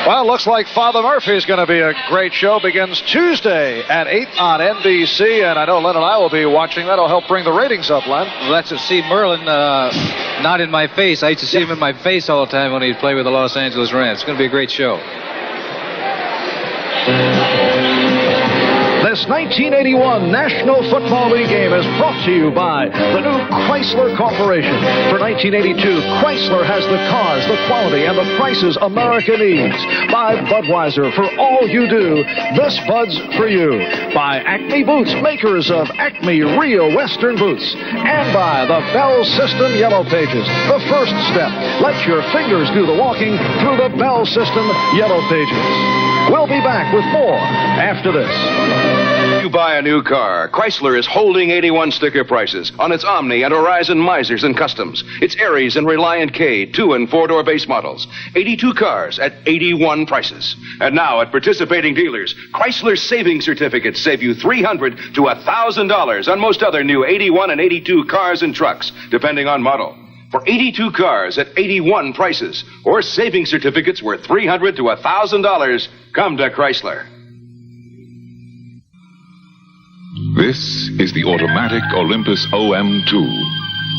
Well, it looks like Father Murphy's going to be a great show. Begins Tuesday at 8 on NBC, and I know Len and I will be watching. That'll help bring the ratings up, Len. Well, that's to see Merlin not in my face. I used to see him in my face all the time when he'd play with the Los Angeles Rams. It's going to be a great show. This 1981 National Football League game is brought to you by the new Chrysler Corporation. For 1982, Chrysler has the cars, the quality, and the prices America needs. By Budweiser, for all you do, this Bud's for you. By Acme Boots, makers of Acme Real Western Boots. And by the Bell System Yellow Pages, the first step. Let your fingers do the walking through the Bell System Yellow Pages. We'll be back with more after this. You buy a new car, Chrysler is holding 81 sticker prices on its Omni and Horizon Misers and Customs, its Aries and Reliant K 2- and 4-door base models. 82 cars at 81 prices. And now at participating dealers, Chrysler's savings certificates save you $300 to $1,000 on most other new 81 and 82 cars and trucks, depending on model. For 82 cars at 81 prices, or savings certificates worth $300 to $1,000, come to Chrysler. This is the automatic Olympus OM2.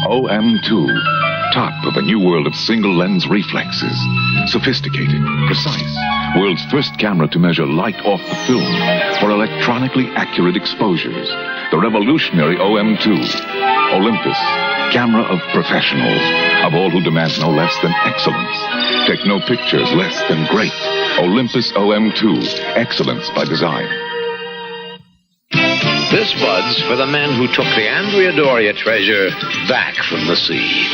OM2, top of a new world of single-lens reflexes. Sophisticated, precise, world's first camera to measure light off the film for electronically accurate exposures. The revolutionary OM2. Olympus, camera of professionals, of all who demand no less than excellence. Take no pictures less than great. Olympus OM2, excellence by design. This Bud's for the men who took the Andrea Doria treasure back from the sea.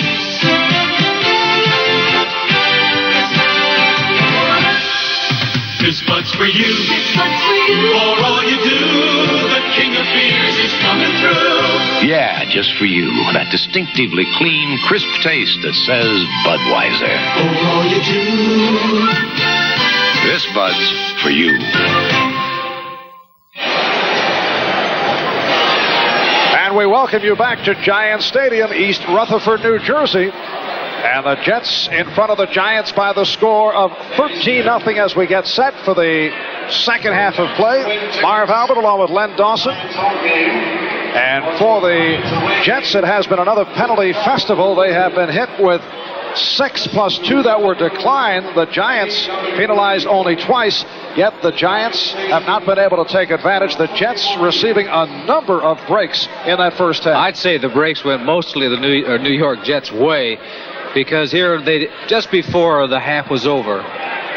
This Bud's for you. This Bud's for you. For all you do, the king of beers is coming through. Yeah, just for you. That distinctively clean, crisp taste that says Budweiser. For all you do. This Bud's for you. And we welcome you back to Giant Stadium, East Rutherford, New Jersey. And the Jets in front of the Giants by the score of 13-0 as we get set for the second half of play. Marv Albert along with Len Dawson. And for the Jets, it has been another penalty festival. They have been hit with 6 plus 2 that were declined. The Giants penalized only twice, yet the Giants have not been able to take advantage. The Jets receiving a number of breaks in that first half. I'd say the breaks went mostly the New York Jets' way, because here they just before the half was over,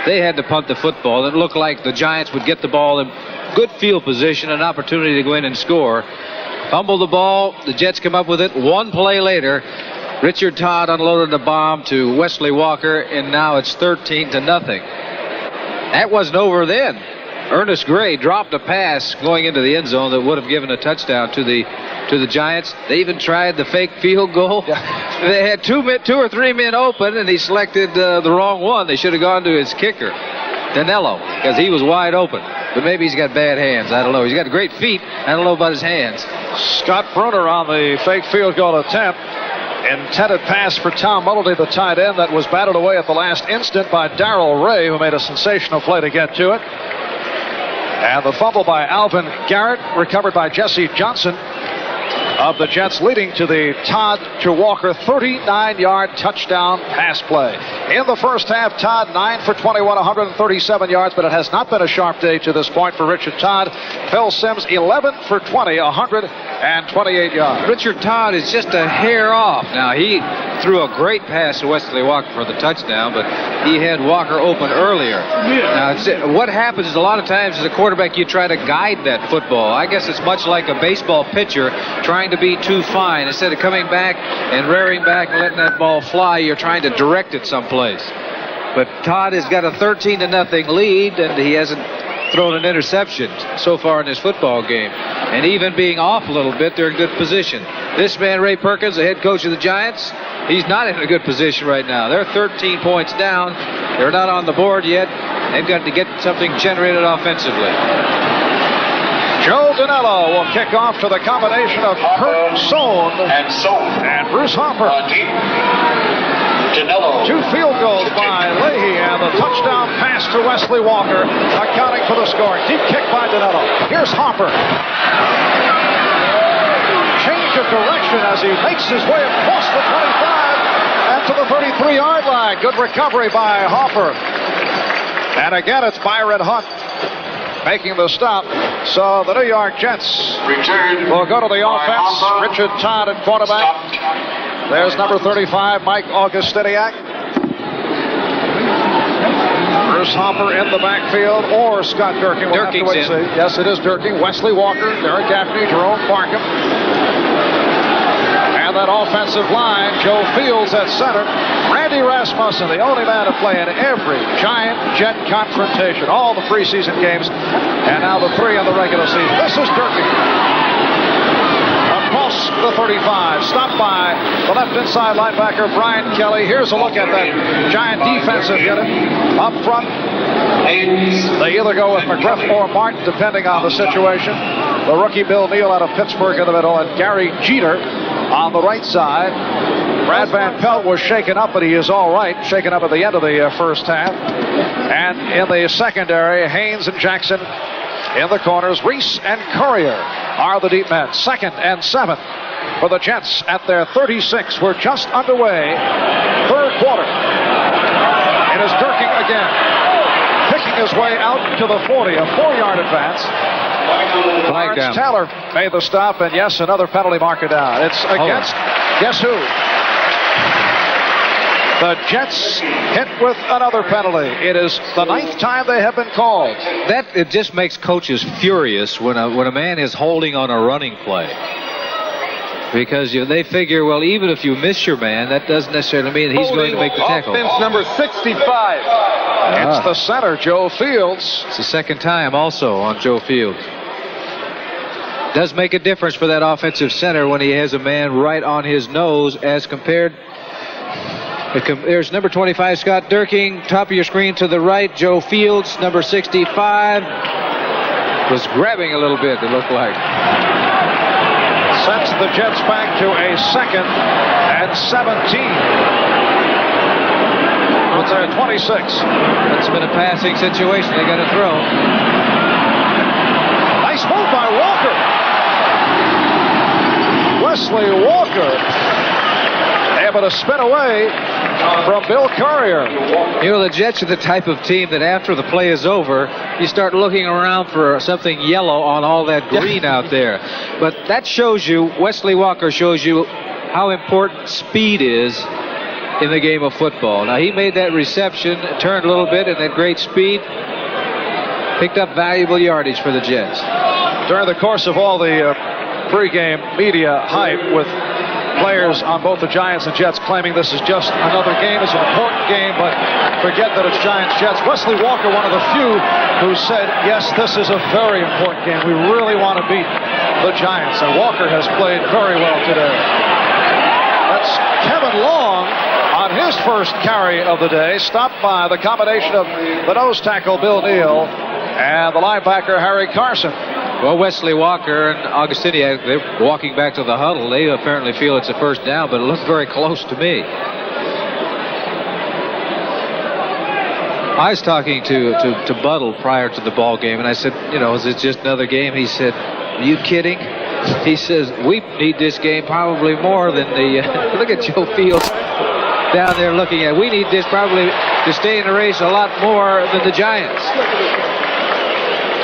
they had to punt the football. It looked like the Giants would get the ball in good field position, an opportunity to go in and score. Fumble the ball, the Jets come up with it. One play later, Richard Todd unloaded a bomb to Wesley Walker, and now it's 13-0. That wasn't over then. Ernest Gray dropped a pass going into the end zone that would have given a touchdown to the Giants. They even tried the fake field goal. Yeah. They had two or three men open, and he selected the wrong one. They should have gone to his kicker, Danilo, because he was wide open. But maybe he's got bad hands. I don't know. He's got great feet. I don't know about his hands. Scott Bruner on the fake field goal attempt. Intended pass for Tom Mulledy, the tight end, that was batted away at the last instant by Darrell Ray, who made a sensational play to get to it. And the fumble by Alvin Garrett, recovered by Jesse Johnson of the Jets, leading to the Todd to Walker 39-yard touchdown pass play. In the first half, Todd 9 for 21, 137 yards, but it has not been a sharp day to this point for Richard Todd. Phil Simms 11 for 20, 128 yards. Richard Todd is just a hair off. Now, he threw a great pass to Wesley Walker for the touchdown, but he had Walker open earlier. Now, what happens is a lot of times as a quarterback, you try to guide that football. I guess it's much like a baseball pitcher trying to be too fine. Instead of coming back and rearing back and letting that ball fly, you're trying to direct it someplace. But Todd has got a 13-0 lead, and he hasn't thrown an interception so far in this football game. And even being off a little bit, they're in good position. This man, Ray Perkins, the head coach of the Giants, he's not in a good position right now. They're 13 points down. They're not on the board yet. They've got to get something generated offensively. Joe Danilo will kick off to the combination of Kurt Sohn and Bruce Hopper. Danilo. 2 field goals by Leahy, and the touchdown pass to Wesley Walker, accounting for the score. Deep kick by Donello. Here's Hopper. Change of direction as he makes his way across the 25 and to the 33-yard line. Good recovery by Hopper. And again, it's Byron Hunt making the stop. So the New York Jets will go to the offense. Richard Todd at quarterback. There's number 35, Mike Augustiniak. Bruce Hopper in the backfield, or Scott Durkin. We'll have to wait and see. Yes, it is Durkin. Wesley Walker, Derek Gaffney, Jerome Barkham. And that offensive line, Joe Fields at center. Randy Rasmussen, the only man to play in every Giant-Jet confrontation. All the preseason games, and now the 3 in the regular season. This is Durkin. Across the 35, stopped by the left inside linebacker, Brian Kelly. Here's a look at that Giant defensive unit up front. They either go with McGriff or Martin, depending on the situation. The rookie Bill Neal out of Pittsburgh in the middle, and Gary Jeter on the right side. Brad Van Pelt was shaken up, but he is all right. Shaken up at the end of the first half. And in the secondary, Haynes and Jackson in the corners. Reese and Courier are the deep men. 2nd and 7 for the Jets at their 36. We're just underway. 3rd quarter. It is Durkin again, picking his way out to the 40. A 4-yard advance. Lawrence Taylor made the stop, and yes, another penalty marker down. It's against, guess who? The Jets hit with another penalty. It is the 9th time they have been called. It just makes coaches furious when a man is holding on a running play. Because they figure, well, even if you miss your man, that doesn't necessarily mean he's going to make the tackle. Offense number 65. It's the center, Joe Fields. It's the 2nd time also on Joe Fields. Does make a difference for that offensive center when he has a man right on his nose as compared. There's number 25, Scott Durkin. Top of your screen to the right, Joe Fields. Number 65 was grabbing a little bit, it looked like. Sends the Jets back to a 2nd and 17. What's there, 26? It's been a passing situation. They got to throw. Nice move by Walker. Wesley Walker able to spin away from Bill Courier. You know, the Jets are the type of team that after the play is over, you start looking around for something yellow on all that green out there. But that shows you, Wesley Walker shows you how important speed is in the game of football. Now, he made that reception, turned a little bit, and that great speed picked up valuable yardage for the Jets. During the course of all the pregame media hype with players on both the Giants and Jets claiming this is just another game, it's an important game, but forget that it's Giants-Jets. Wesley Walker, one of the few who said, yes, this is a very important game. We really want to beat the Giants, and Walker has played very well today. That's Kevin Long on his first carry of the day, stopped by the combination of the nose tackle, Bill Neal, and the linebacker, Harry Carson. Well, Wesley Walker and Augustiniak, they're walking back to the huddle. They apparently feel it's a first down, but it looked very close to me. I was talking to Buttle prior to the ball game, and I said, you know, is it just another game? He said, are you kidding? He says, we need this game probably more than the... look at Joe Fields down there looking at it. We need this probably to stay in the race a lot more than the Giants.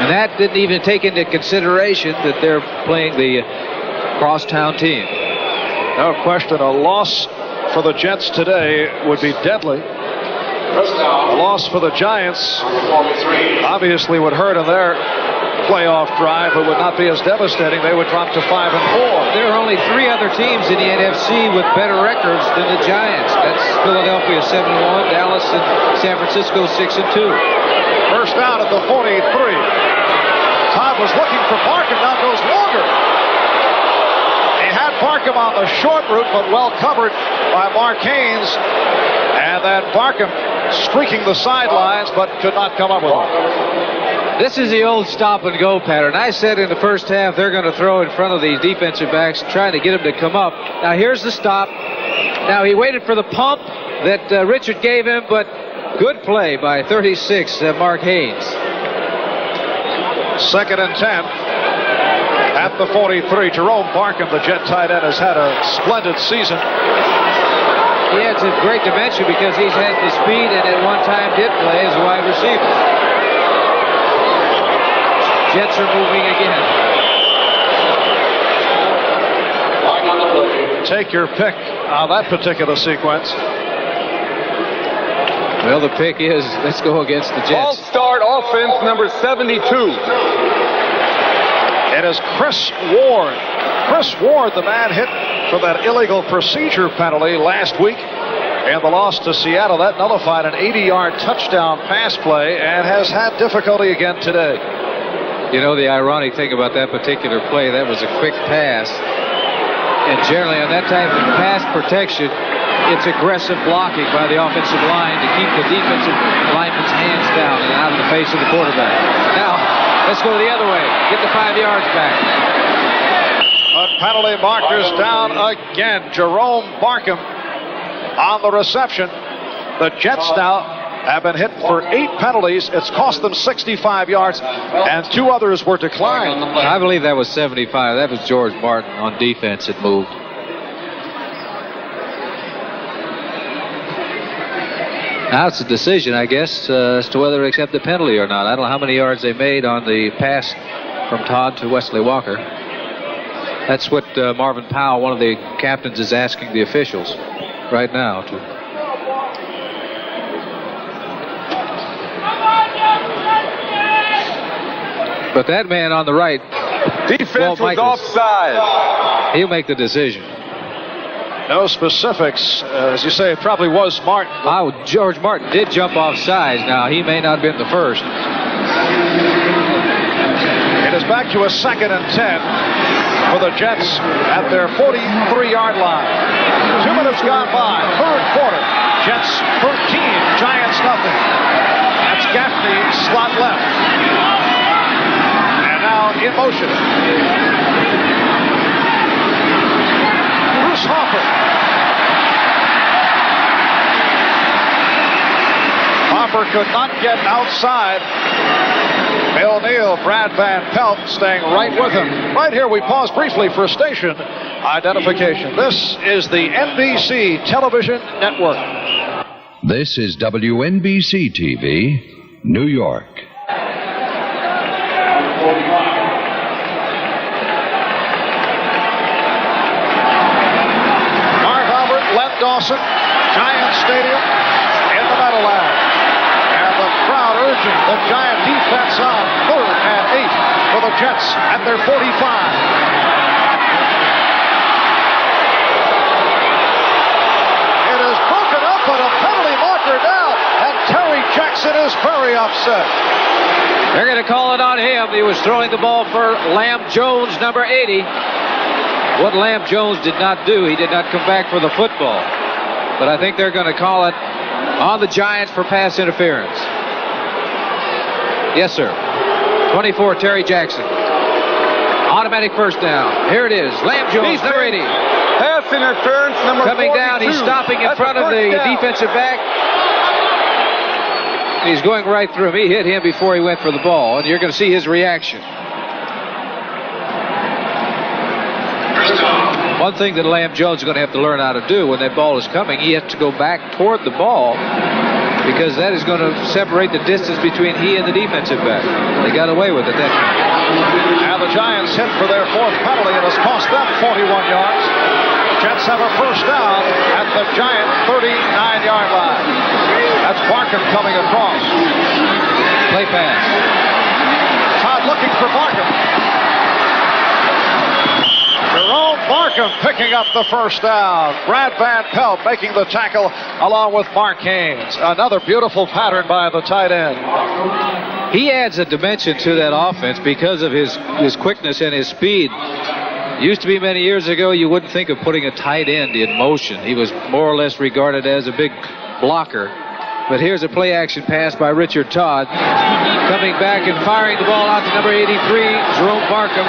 And that didn't even take into consideration that they're playing the crosstown team. No question, a loss for the Jets today would be deadly. A loss for the Giants obviously would hurt in their playoff drive, but would not be as devastating. They would drop to 5 and 4. There are only 3 other teams in the NFC with better records than the Giants. That's Philadelphia 7-1, Dallas and San Francisco 6-2. First down at the 43. Todd was looking for Barkham. Now goes Walker. He had Barkham on the short route, but well covered by Mark Haynes. And then Barkham streaking the sidelines, but could not come up with it. This is the old stop and go pattern. I said in the first half they're going to throw in front of these defensive backs, trying to get them to come up. Now here's the stop. Now he waited for the pump. that Richard gave him, but good play by 36, Mark Haynes. 2nd and 10 at the 43. Jerome Barkham, the Jet tight end, has had a splendid season. He adds a great dimension because he's had the speed and at one time did play as a wide receiver. Jets are moving again. Take your pick on that particular sequence. Well, the pick is, let's go against the Jets. False start offense number 72. It is Chris Ward. Chris Ward, the man hit for that illegal procedure penalty last week and the loss to Seattle. That nullified an 80-yard touchdown pass play and has had difficulty again today. You know, the ironic thing about that particular play, that was a quick pass. And generally on that type of pass protection, it's aggressive blocking by the offensive line to keep the defensive lineman's hands down and out of the face of the quarterback. Now, let's go the other way. Get the 5 yards back. But penalty markers down again. Jerome Barkham on the reception. The Jets now have been hit for 8 penalties. It's cost them 65 yards, and 2 others were declined. I believe that was 75. That was George Martin on defense that moved. Now it's a decision, I guess, as to whether to accept the penalty or not. I don't know how many yards they made on the pass from Todd to Wesley Walker. That's what Marvin Powell, one of the captains, is asking the officials right now. But that man on the right, Defense was offside. He'll make the decision. No specifics. As you say, it probably was Martin. Oh, George Martin did jump off sides. Now, he may not have been the first. It is back to a 2nd and 10 for the Jets at their 43-yard line. 2 minutes gone by. 3rd quarter. Jets 13, Giants nothing. That's Gaffney, slot left. And now in motion. Bruce Hopper. Hopper could not get outside. Bill Neal, Brad Van Pelt staying right with him. Right here, we pause briefly for station identification. This is the NBC Television Network. This is WNBC TV, New York. Marv Albert, Len Dawson, Giant Stadium in the Meadowlands. And the crowd urging the Giant defense on. 3rd and 8 for the Jets at their 45. It is broken up, but a penalty marker down. And Terry Jackson is very upset. They're going to call it on him. He was throwing the ball for Lamb Jones, number 80. What Lamb Jones did not do, he did not come back for the football. But I think they're going to call it on the Giants for pass interference. Yes, sir. 24, Terry Jackson. Automatic first down. Here it is. Lamb Jones, number 80. Pass interference number 42. Coming down, he's stopping in front of the defensive back. He's going right through him. He hit him before he went for the ball, and you're going to see his reaction. One thing that Lamb Jones is going to have to learn how to do when that ball is coming, he has to go back toward the ball because that is going to separate the distance between he and the defensive back. They got away with it that time. Now the Giants hit for their 4th penalty. It has cost them 41 yards. Jets have a first down at the Giant 39-yard line. That's Barkham coming across. Play pass. Todd looking for Barkham. Jerome Barkham picking up the first down. Brad Van Pelt making the tackle along with Mark Haynes. Another beautiful pattern by the tight end. He adds a dimension to that offense because of his quickness and his speed. Used to be many years ago, you wouldn't think of putting a tight end in motion. He was more or less regarded as a big blocker. But here's a play action pass by Richard Todd. Coming back and firing the ball out to number 83, Jerome Barkham.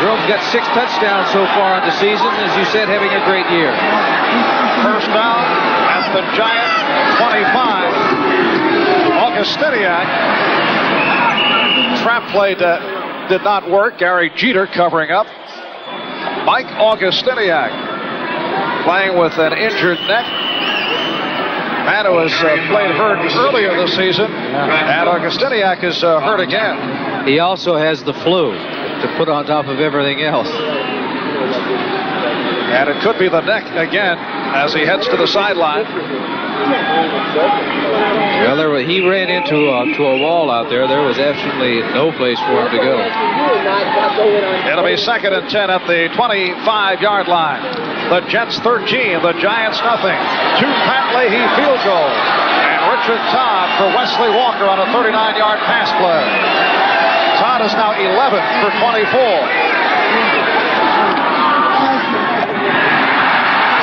Jerome's got 6 touchdowns so far on the season. As you said, having a great year. First down at at the Giant 25. Augustiniak. Trap play did not work. Gary Jeter covering up. Mike Augustiniak playing with an injured neck. Man who has played hurt earlier this season. And Augustiniak is hurt again. He also has the flu to put on top of everything else. And it could be the neck again as he heads to the sideline. Well, he ran into a wall out there. There was absolutely no place for him to go. It'll be 2nd and 10 at the 25-yard line. The Jets 13, the Giants nothing. 2 Pat Leahy field goals. And Richard Todd for Wesley Walker on a 39-yard pass play. Todd is now 11 for 24.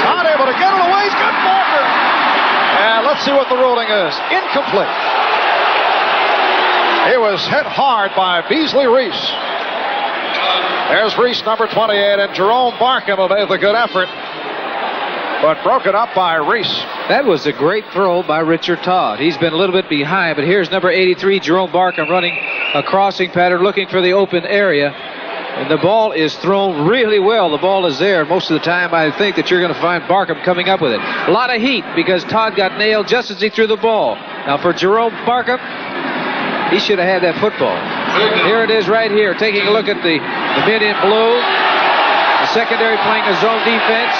Todd able to get it away. He's got Walker. And let's see what the ruling is. Incomplete. He was hit hard by Beasley Reese. There's Reese, number 28, and Jerome Barkham made the good effort, but broken up by Reese. That was a great throw by Richard Todd. He's been a little bit behind, but here's number 83, Jerome Barkham, running a crossing pattern, looking for the open area. And the ball is thrown really well. The ball is there. Most of the time, I think that you're going to find Barkham coming up with it. A lot of heat because Todd got nailed just as he threw the ball. Now for Jerome Barkham, he should have had that football. Here it is right here, taking a look at the men in blue. The secondary playing a zone defense.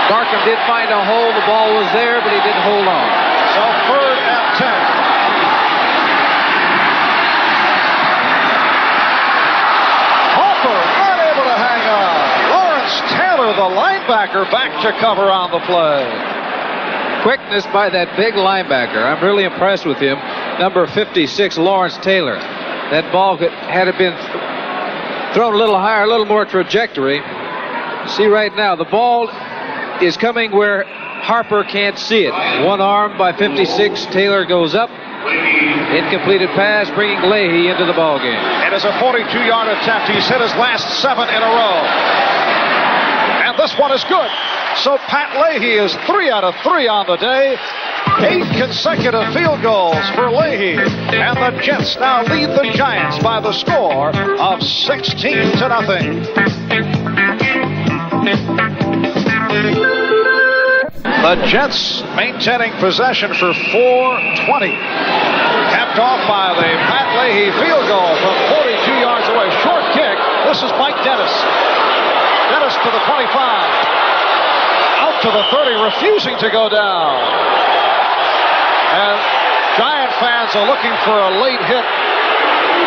Barkham did find a hole. The ball was there, but he didn't hold on. So 3rd and 10. Unable to hang on. Lawrence Taylor, the linebacker, back to cover on the play. Quickness by that big linebacker. I'm really impressed with him. Number 56, Lawrence Taylor. That ball had it been thrown a little higher, a little more trajectory. See right now, the ball is coming where Harper can't see it. One arm by 56. Taylor goes up. Incompleted pass, bringing Leahy into the ball game. It is a 42-yard attempt. He's hit his last 7 in a row. And this one is good. So Pat Leahy is 3 out of 3 on the day. 8 consecutive field goals for Leahy. And the Jets now lead the Giants by the score of 16-0. The Jets maintaining possession for 4:20. Capped off by the Pat Leahy field goal from 42 yards away. Short kick. This is Mike Dennis. Dennis to the 25. Out to the 30, refusing to go down. And Giant fans are looking for a late hit.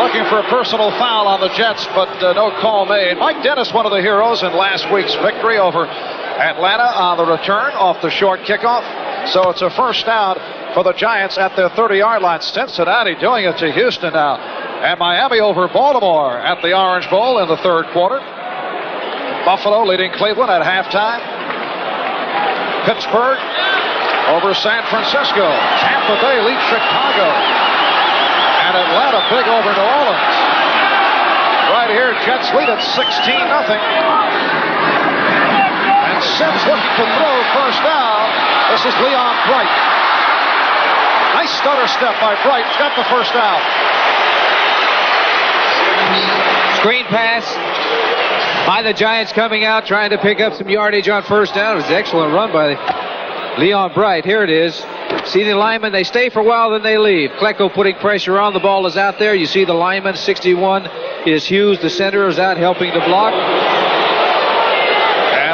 Looking for a personal foul on the Jets, but no call made. Mike Dennis, one of the heroes in last week's victory over Atlanta on the return off the short kickoff. So it's a first down for the Giants at their 30-yard line. Cincinnati doing it to Houston now. And Miami over Baltimore at the Orange Bowl in the 3rd quarter. Buffalo leading Cleveland at halftime. Pittsburgh over San Francisco. Tampa Bay leads Chicago. And Atlanta big over New Orleans. Right here, Jets lead at 16-0. Sims looking to throw, first down. This is Leon Bright. Nice stutter step by Bright. Got the first down. Screen pass by the Giants coming out, trying to pick up some yardage on first down. It was an excellent run by Leon Bright. Here it is. See the linemen, they stay for a while, then they leave. Klecko putting pressure on. The ball is out there. You see the lineman, 61 is Hughes. The center is out helping to block.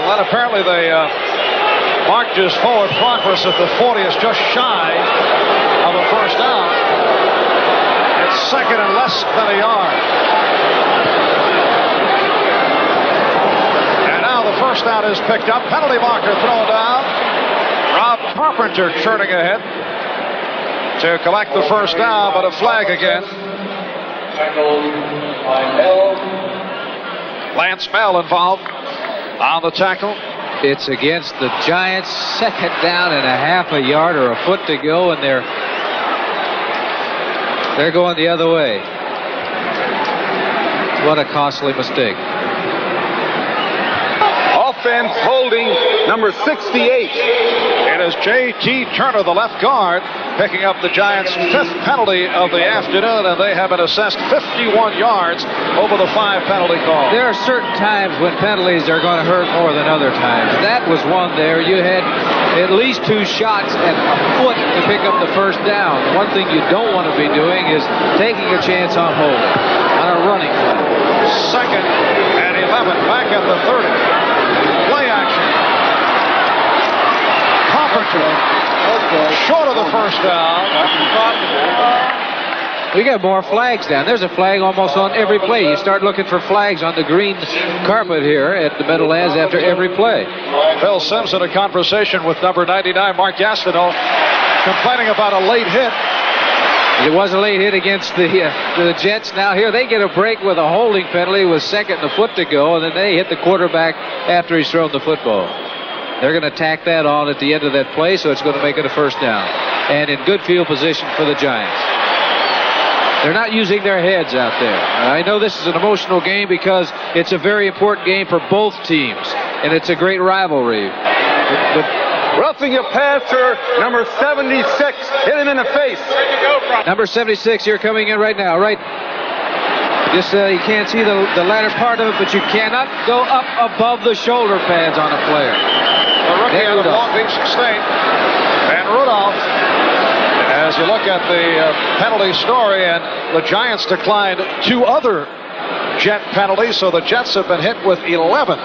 Well, apparently they marked his forward progress at the 40 is just shy of a first down. It's 2nd and less than a yard. And now the first down is picked up. Penalty marker thrown down. Rob Carpenter churning ahead to collect the first down, but a flag again. Lance Bell involved on the tackle. It's against the Giants. 2nd down and a half a yard or a foot to go, and they're going the other way. What a costly mistake. Offense holding number 68. It It is J.T. Turner, the left guard, picking up the Giants' 5th penalty of the afternoon, and they have been assessed 51 yards over the 5 penalty call. There are certain times when penalties are going to hurt more than other times. That was one there. You had at least 2 shots at a foot to pick up the first down. One thing you don't want to be doing is taking a chance on holding, on a running play. 2nd and 11, back at the 30. Play action. Short of the first down. We got more flags down. There's a flag almost on every play. You start looking for flags on the green carpet here at the Meadowlands after every play. Phil Simms in a conversation with number 99, Mark Gastineau, complaining about a late hit. It was a late hit against the Jets. Now here they get a break with a holding penalty with 2nd and a foot to go, and then they hit the quarterback after he's thrown the football. They're going to tack that on at the end of that play, so it's going to make it a first down. And in good field position for the Giants. They're not using their heads out there. I know this is an emotional game because it's a very important game for both teams, and it's a great rivalry. But roughing a passer, number 76, hit him in the face. Number 76 here coming in right now, right? Just you can't see the latter part of it, but you cannot go up above the shoulder pads on a player. The rookie out of Long Beach State, Van Rudolph. As you look at the penalty story, and the Giants declined 2 other Jet penalties, so the Jets have been hit with 11.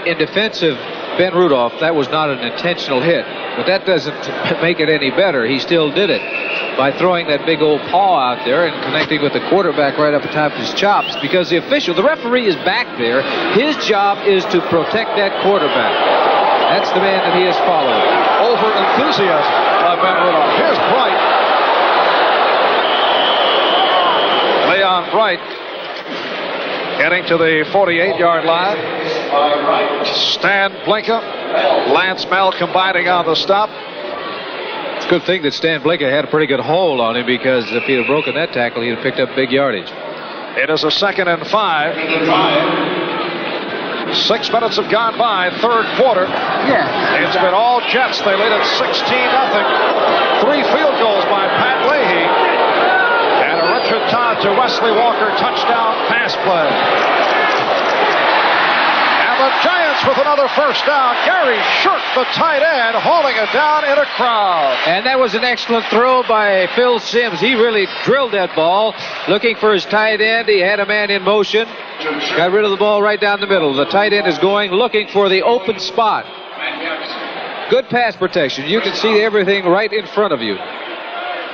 In defense of Ben Rudolph, that was not an intentional hit, but that doesn't make it any better. He still did it by throwing that big old paw out there and connecting with the quarterback right up the top of his chops, because the referee is back there. His job is to protect that quarterback. That's the man that he has followed. Over enthusiasm by Ben Rudolph. Here's Bright. Leon Bright getting to the 48-yard line. Stan Blinka, Lance Mel combining on the stop. It's a good thing that Stan Blinka had a pretty good hold on him, because if he'd have broken that tackle, he'd have picked up big yardage. It is a 2nd and 5. 6 minutes have gone by, 3rd quarter. It's been all Jets. They lead at 16-0. 3 field goals by Pat Leahy. And a Richard Todd to Wesley Walker touchdown pass play. And the Giants with another first down. Gary Shirk, the tight end, hauling it down in a crowd. And that was an excellent throw by Phil Simms. He really drilled that ball, looking for his tight end. He had a man in motion. Got rid of the ball right down the middle. The tight end is going, looking for the open spot. Good pass protection. You can see everything right in front of you.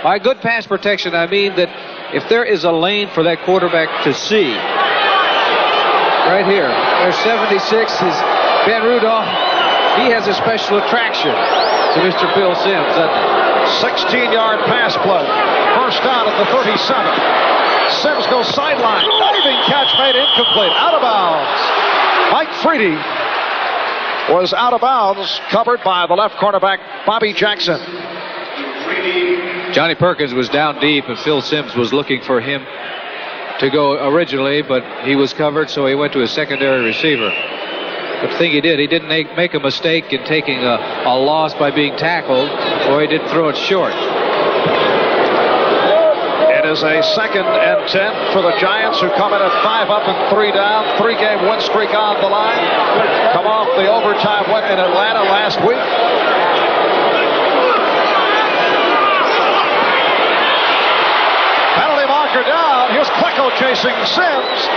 By good pass protection, I mean that if there is a lane for that quarterback to see, right here, there's 76, is Ben Rudolph. He has a special attraction to Mr. Phil Simms, doesn't he? 16-yard pass play. First down at the 37. Simms goes sideline. Diving catch made incomplete. Out of bounds. Mike Freedy was out of bounds, covered by the left cornerback, Bobby Jackson. Johnny Perkins was down deep, and Phil Simms was looking for him to go originally, but he was covered, so he went to his secondary receiver. The thing he didn't make a mistake in taking a loss by being tackled, or he didn't throw it short. It is a 2nd and 10 for the Giants, who come in at 5 up and 3 down. 3-game win streak on the line. Come off the overtime win in Atlanta last week. Penalty marker down. Here's Klecko chasing Simms.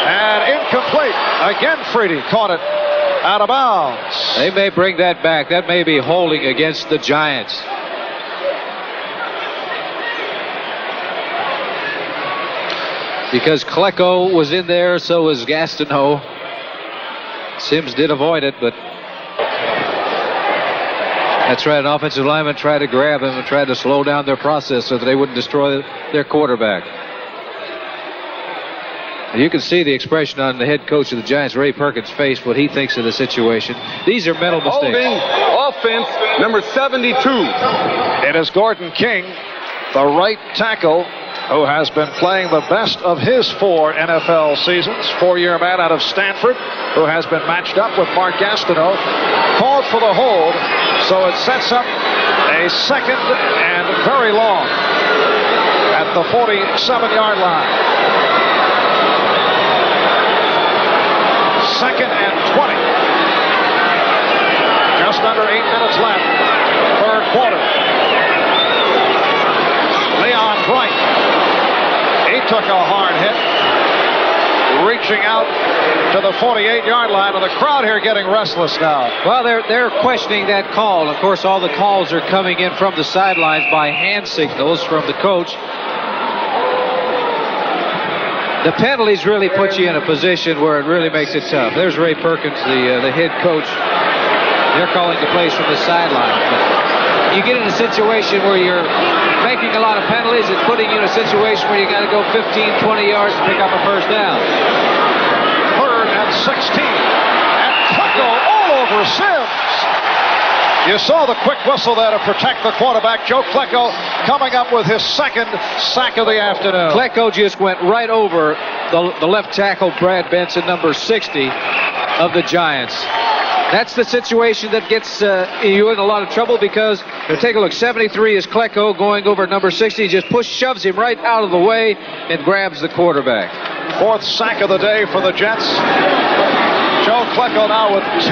And incomplete. Again, Freedy caught it out of bounds. They may bring that back. That may be holding against the Giants. Because Klecko was in there, so was Gastineau. Simms did avoid it, but that's right. An offensive lineman tried to grab him and tried to slow down their process so that they wouldn't destroy their quarterback. And you can see the expression on the head coach of the Giants, Ray Perkins' face, what he thinks of the situation. These are mental mistakes. Holding offense, number 72. It is Gordon King, the right tackle, who has been playing the best of his 4 NFL seasons. 4-year man out of Stanford, who has been matched up with Mark Gastineau. Called for the hold, so it sets up a second and very long at the 47-yard line. Second and 20. Just under 8 minutes left. Third quarter. Leon Bright. He took a hard hit. Reaching out to the 48-yard line, and the crowd here getting restless now. Well, they're questioning that call. Of course, all the calls are coming in from the sidelines by hand signals from the coach. The penalties really put you in a position where it really makes it tough. There's Ray Perkins, the head coach. They're calling the plays from the sideline. You get in a situation where you're making a lot of penalties. It's putting you in a situation where you got to go 15, 20 yards to pick up a first down. Third and 16. And Klecko all over Sims. You saw the quick whistle there to protect the quarterback. Joe Klecko coming up with his second sack of the afternoon. Klecko just went right over the left tackle, Brad Benson, number 60 of the Giants. That's the situation that gets you in a lot of trouble, because take a look. 73 is Klecko going over number 60. He just shoves him right out of the way and grabs the quarterback. Fourth sack of the day for the Jets. Joe Klecko now with 10.5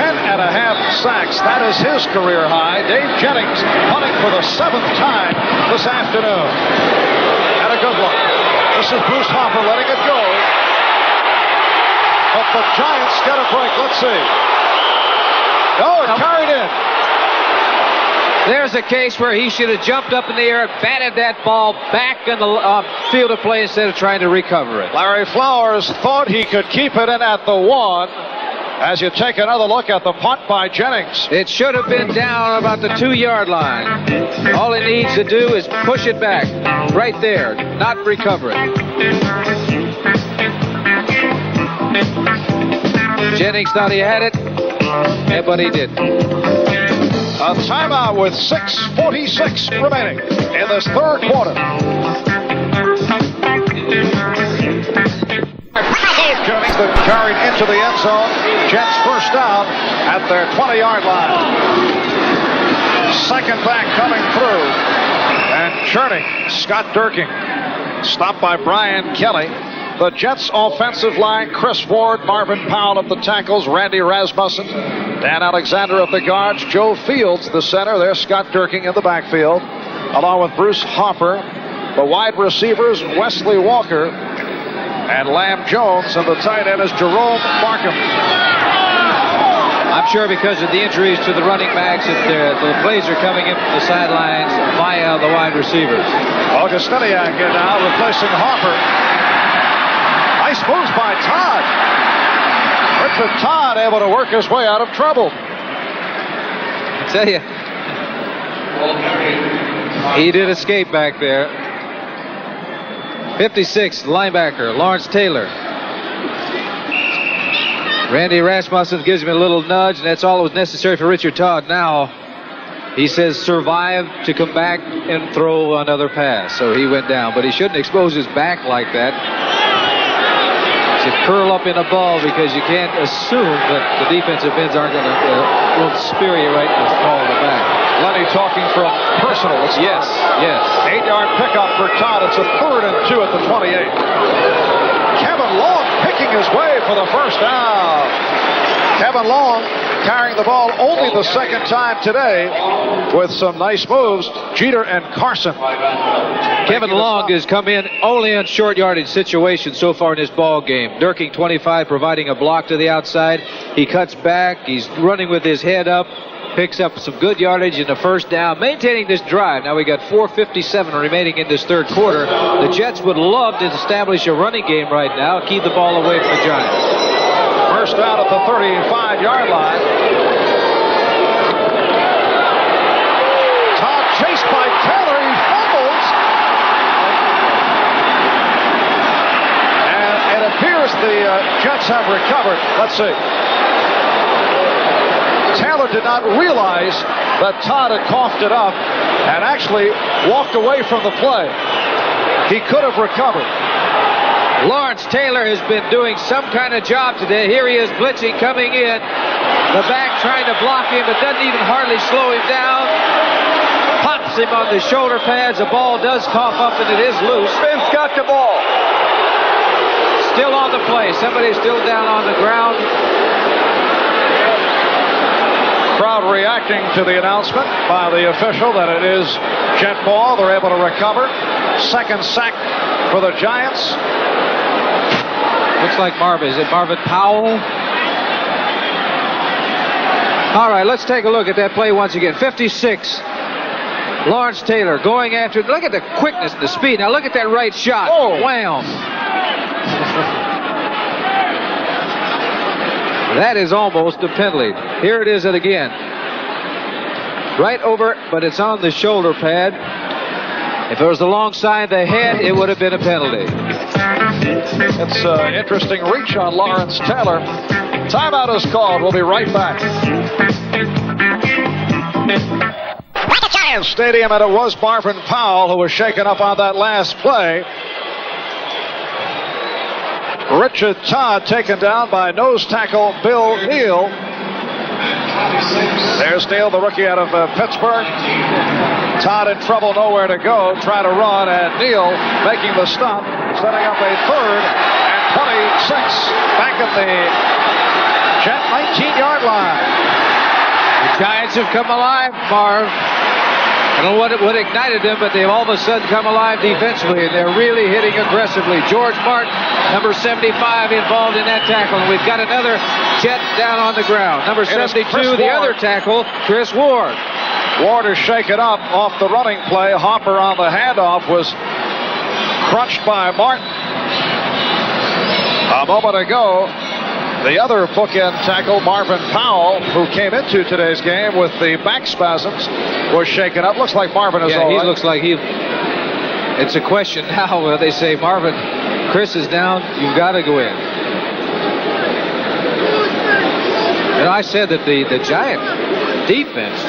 sacks. That is his career high. Dave Jennings punting for the 7th time this afternoon. And a good one. This is Bruce Hopper letting it go. But the Giants get a break. Let's see. No, it carried in. There's a case where he should have jumped up in the air and batted that ball back in the field of play instead of trying to recover it. Larry Flowers thought he could keep it in at the 1. As you take another look at the punt by Jennings. It should have been down about the 2-yard line. All he needs to do is push it back right there, not recover it. Jennings thought he had it, but he didn't. A timeout with 6:46 remaining in this third quarter. Jennings then carried into the end zone. Jets first down at their 20-yard line. Second back coming through. And churning, Scott Durking. Stopped by Brian Kelly. The Jets offensive line, Chris Ward, Marvin Powell at the tackles, Randy Rasmussen, Dan Alexander at the guards, Joe Fields, the center. There's Scott Durking in the backfield, along with Bruce Hopper. The wide receivers, Wesley Walker and Lamb Jones, and the tight end is Jerome Markham. I'm sure because of the injuries to the running backs that the plays are coming in from the sidelines via the wide receivers. Augustiniak in now replacing Hopper. Nice moves by Todd. Richard Todd able to work his way out of trouble. I tell you, he did escape back there. 56, linebacker, Lawrence Taylor. Randy Rasmussen gives him a little nudge, and that's all that was necessary for Richard Todd. Now, he says survive to come back and throw another pass. So he went down, but he shouldn't expose his back like that. He should curl up in a ball, because you can't assume that the defensive ends aren't going to will spear you right in the small of the back. Lenny talking from personal. Yes. 8-yard pickup for Todd. It's a 3rd and 2 at the 28. Kevin Long picking his way for the first down. Kevin Long carrying the ball only the second time today with some nice moves. Jeter and Carson. Kevin Long has come in only in short yardage situations so far in this ball game. Durking 25 providing a block to the outside. He cuts back. He's running with his head up. Picks up some good yardage in the first down, maintaining this drive. Now we got 4:57 remaining in this third quarter. The Jets would love to establish a running game right now, keep the ball away from the Giants. First down at the 35-yard line. Todd chased by Taylor. He fumbles. And it appears the Jets have recovered. Let's see. Taylor did not realize that Todd had coughed it up and actually walked away from the play. he could have recovered. Lawrence Taylor has been doing some kind of job today. Here he is blitzing coming in. The back trying to block him, but doesn't even hardly slow him down. Pops him on the shoulder pads. The ball does cough up and it is loose. Ben's got the ball. Still on the play. Somebody's still down on the ground. Crowd reacting to the announcement by the official that it is jet ball. They're able to recover. Second sack for the Giants. Looks like Marvin. Is it Marvin Powell? All right, let's take a look at that play once again. 56. Lawrence Taylor going after it. Look at the quickness and the speed. Now look at that right shot. Oh. Wham. That is almost a penalty. Here it is again. Right over, but it's on the shoulder pad. If it was alongside the head, it would have been a penalty. It's an interesting reach on Lawrence Taylor. Timeout is called. We'll be right back. Giants Stadium, and it was Marvin Powell who was shaken up on that last play. Richard Todd taken down by nose tackle Bill Neal. There's Neal, the rookie out of Pittsburgh. Todd in trouble, nowhere to go, trying to run, and Neal making the stop, setting up a third and 26 back at the Jet 19-yard line. The Giants have come alive, Marv. I don't know what ignited them, but they've all of a sudden come alive defensively, and they're really hitting aggressively. George Martin, number 75, involved in that tackle, and we've got another Jet down on the ground. Number 72, the other tackle, Chris Ward. Ward is shaken up off the running play. Hopper on the handoff was crunched by Martin. A moment ago, the other bookend tackle, Marvin Powell, who came into today's game with the back spasms, was shaken up. Looks like Marvin is all right. He looks like he... It's a question now. They say, Marvin, Chris is down. You've got to go in. And I said that the Giant defense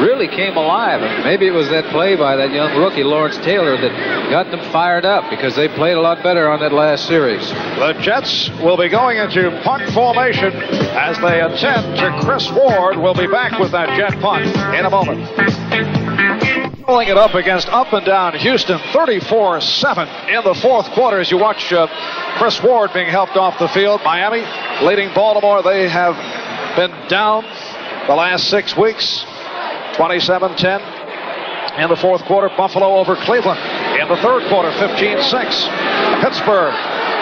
really came alive. And maybe it was that play by that young rookie, Lawrence Taylor, that got them fired up because they played a lot better on that last series. The Jets will be going into punt formation as they attend to Chris Ward. We'll be back with that Jet punt in a moment. Pulling it up against up and down Houston, 34-7 in the fourth quarter as you watch Chris Ward being helped off the field. Miami leading Baltimore. They have been down the last 6 weeks. 27-10 in the fourth quarter. Buffalo over Cleveland in the third quarter, 15-6. Pittsburgh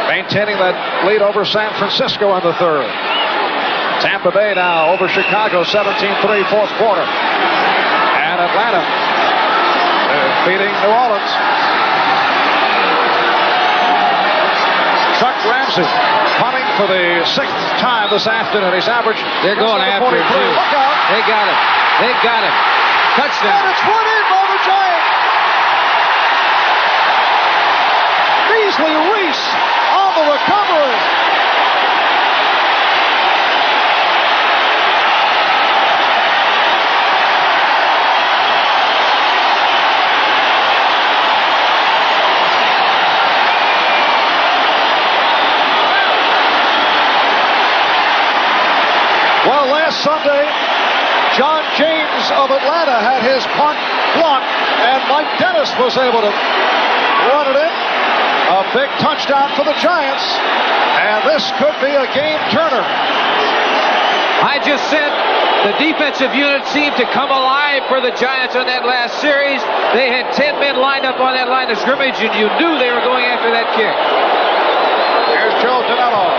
maintaining that lead over San Francisco in the third. Tampa Bay now over Chicago, 17-3, fourth quarter. And Atlanta beating New Orleans. Chuck Ramsey punting for the 6th time this afternoon. He's averaged. They're going after him, too. Look out. They got him. They've got him. Touchdown. And it's put in by the Giants. Beasley Reese on the recovery. Well, last Sunday, John James of Atlanta had his punt blocked, and Mike Dennis was able to run it in. A big touchdown for the Giants, and this could be a game turner. I just said the defensive unit seemed to come alive for the Giants on that last series. They had 10 men lined up on that line of scrimmage, and you knew they were going after that kick. Here's Joe Danello.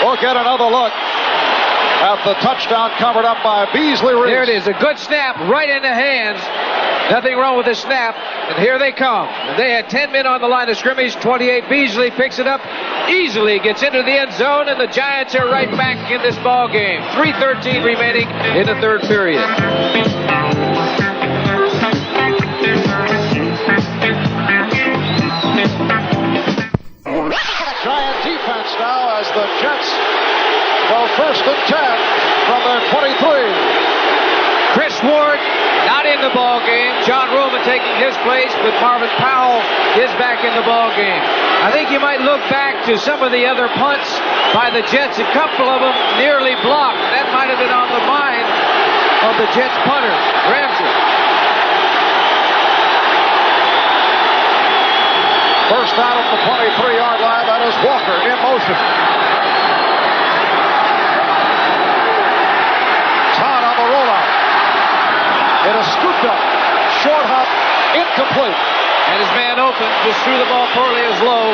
We'll get another look at the touchdown covered up by Beasley Reese. There it is, a good snap right in the hands. Nothing wrong with the snap, and here they come. And they had 10 men on the line of scrimmage. 28 Beasley picks it up, easily gets into the end zone, and the Giants are right back in this ball game. 3:13 remaining in the third period. Giant defense now as the Jets go 1st and 10 from their 23. Chris Ward in the ball game. John Roman taking his place, but Marvin Powell is back in the ball game. I think you might look back to some of the other punts by the Jets. A couple of them nearly blocked. That might have been on the mind of the Jets punter, Ramsey. First down at the 23-yard line. That is Walker in motion. Todd on the rollout. It is scooped up. Short hop, incomplete. And his man open, just threw the ball poorly as low.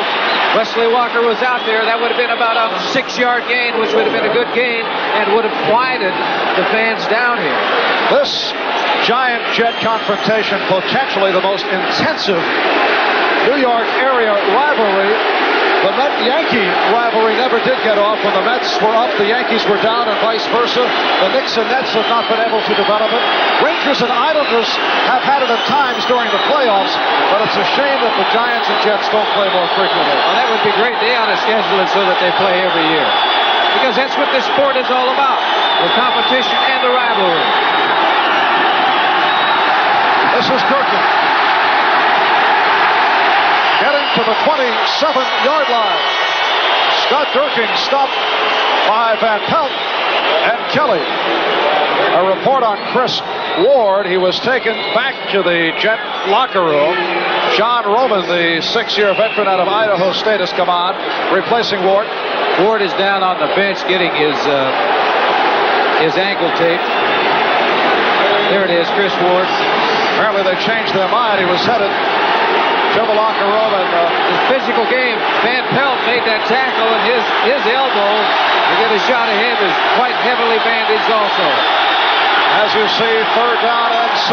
Wesley Walker was out there. That would have been about a 6-yard gain, which would have been a good gain and would have quieted the fans down here. This Giant-Jet confrontation, potentially the most intensive New York area rivalry. The Met-Yankee rivalry never did get off. When the Mets were up, the Yankees were down, and vice versa. The Knicks and Nets have not been able to develop it. Rangers and Islanders have had it at times during the playoffs, but it's a shame that the Giants and Jets don't play more frequently. Well, that would be great. They ought to schedule it so that they play every year, because that's what this sport is all about, the competition and the rivalry. This is Durkin. Getting to the 27-yard line. Scott Durkin stopped by Van Pelt and Kelly. A report on Chris Ward. He was taken back to the Jet locker room. John Roman, the 6-year veteran out of Idaho State, has come on, replacing Ward. Ward is down on the bench getting his ankle tape. There it is, Chris Ward. Apparently they changed their mind. He was headed to the locker room, and the physical game. Van Pelt made that tackle, and his elbow to get a shot ahead is quite heavily bandaged also. As you see, 3rd down and 6.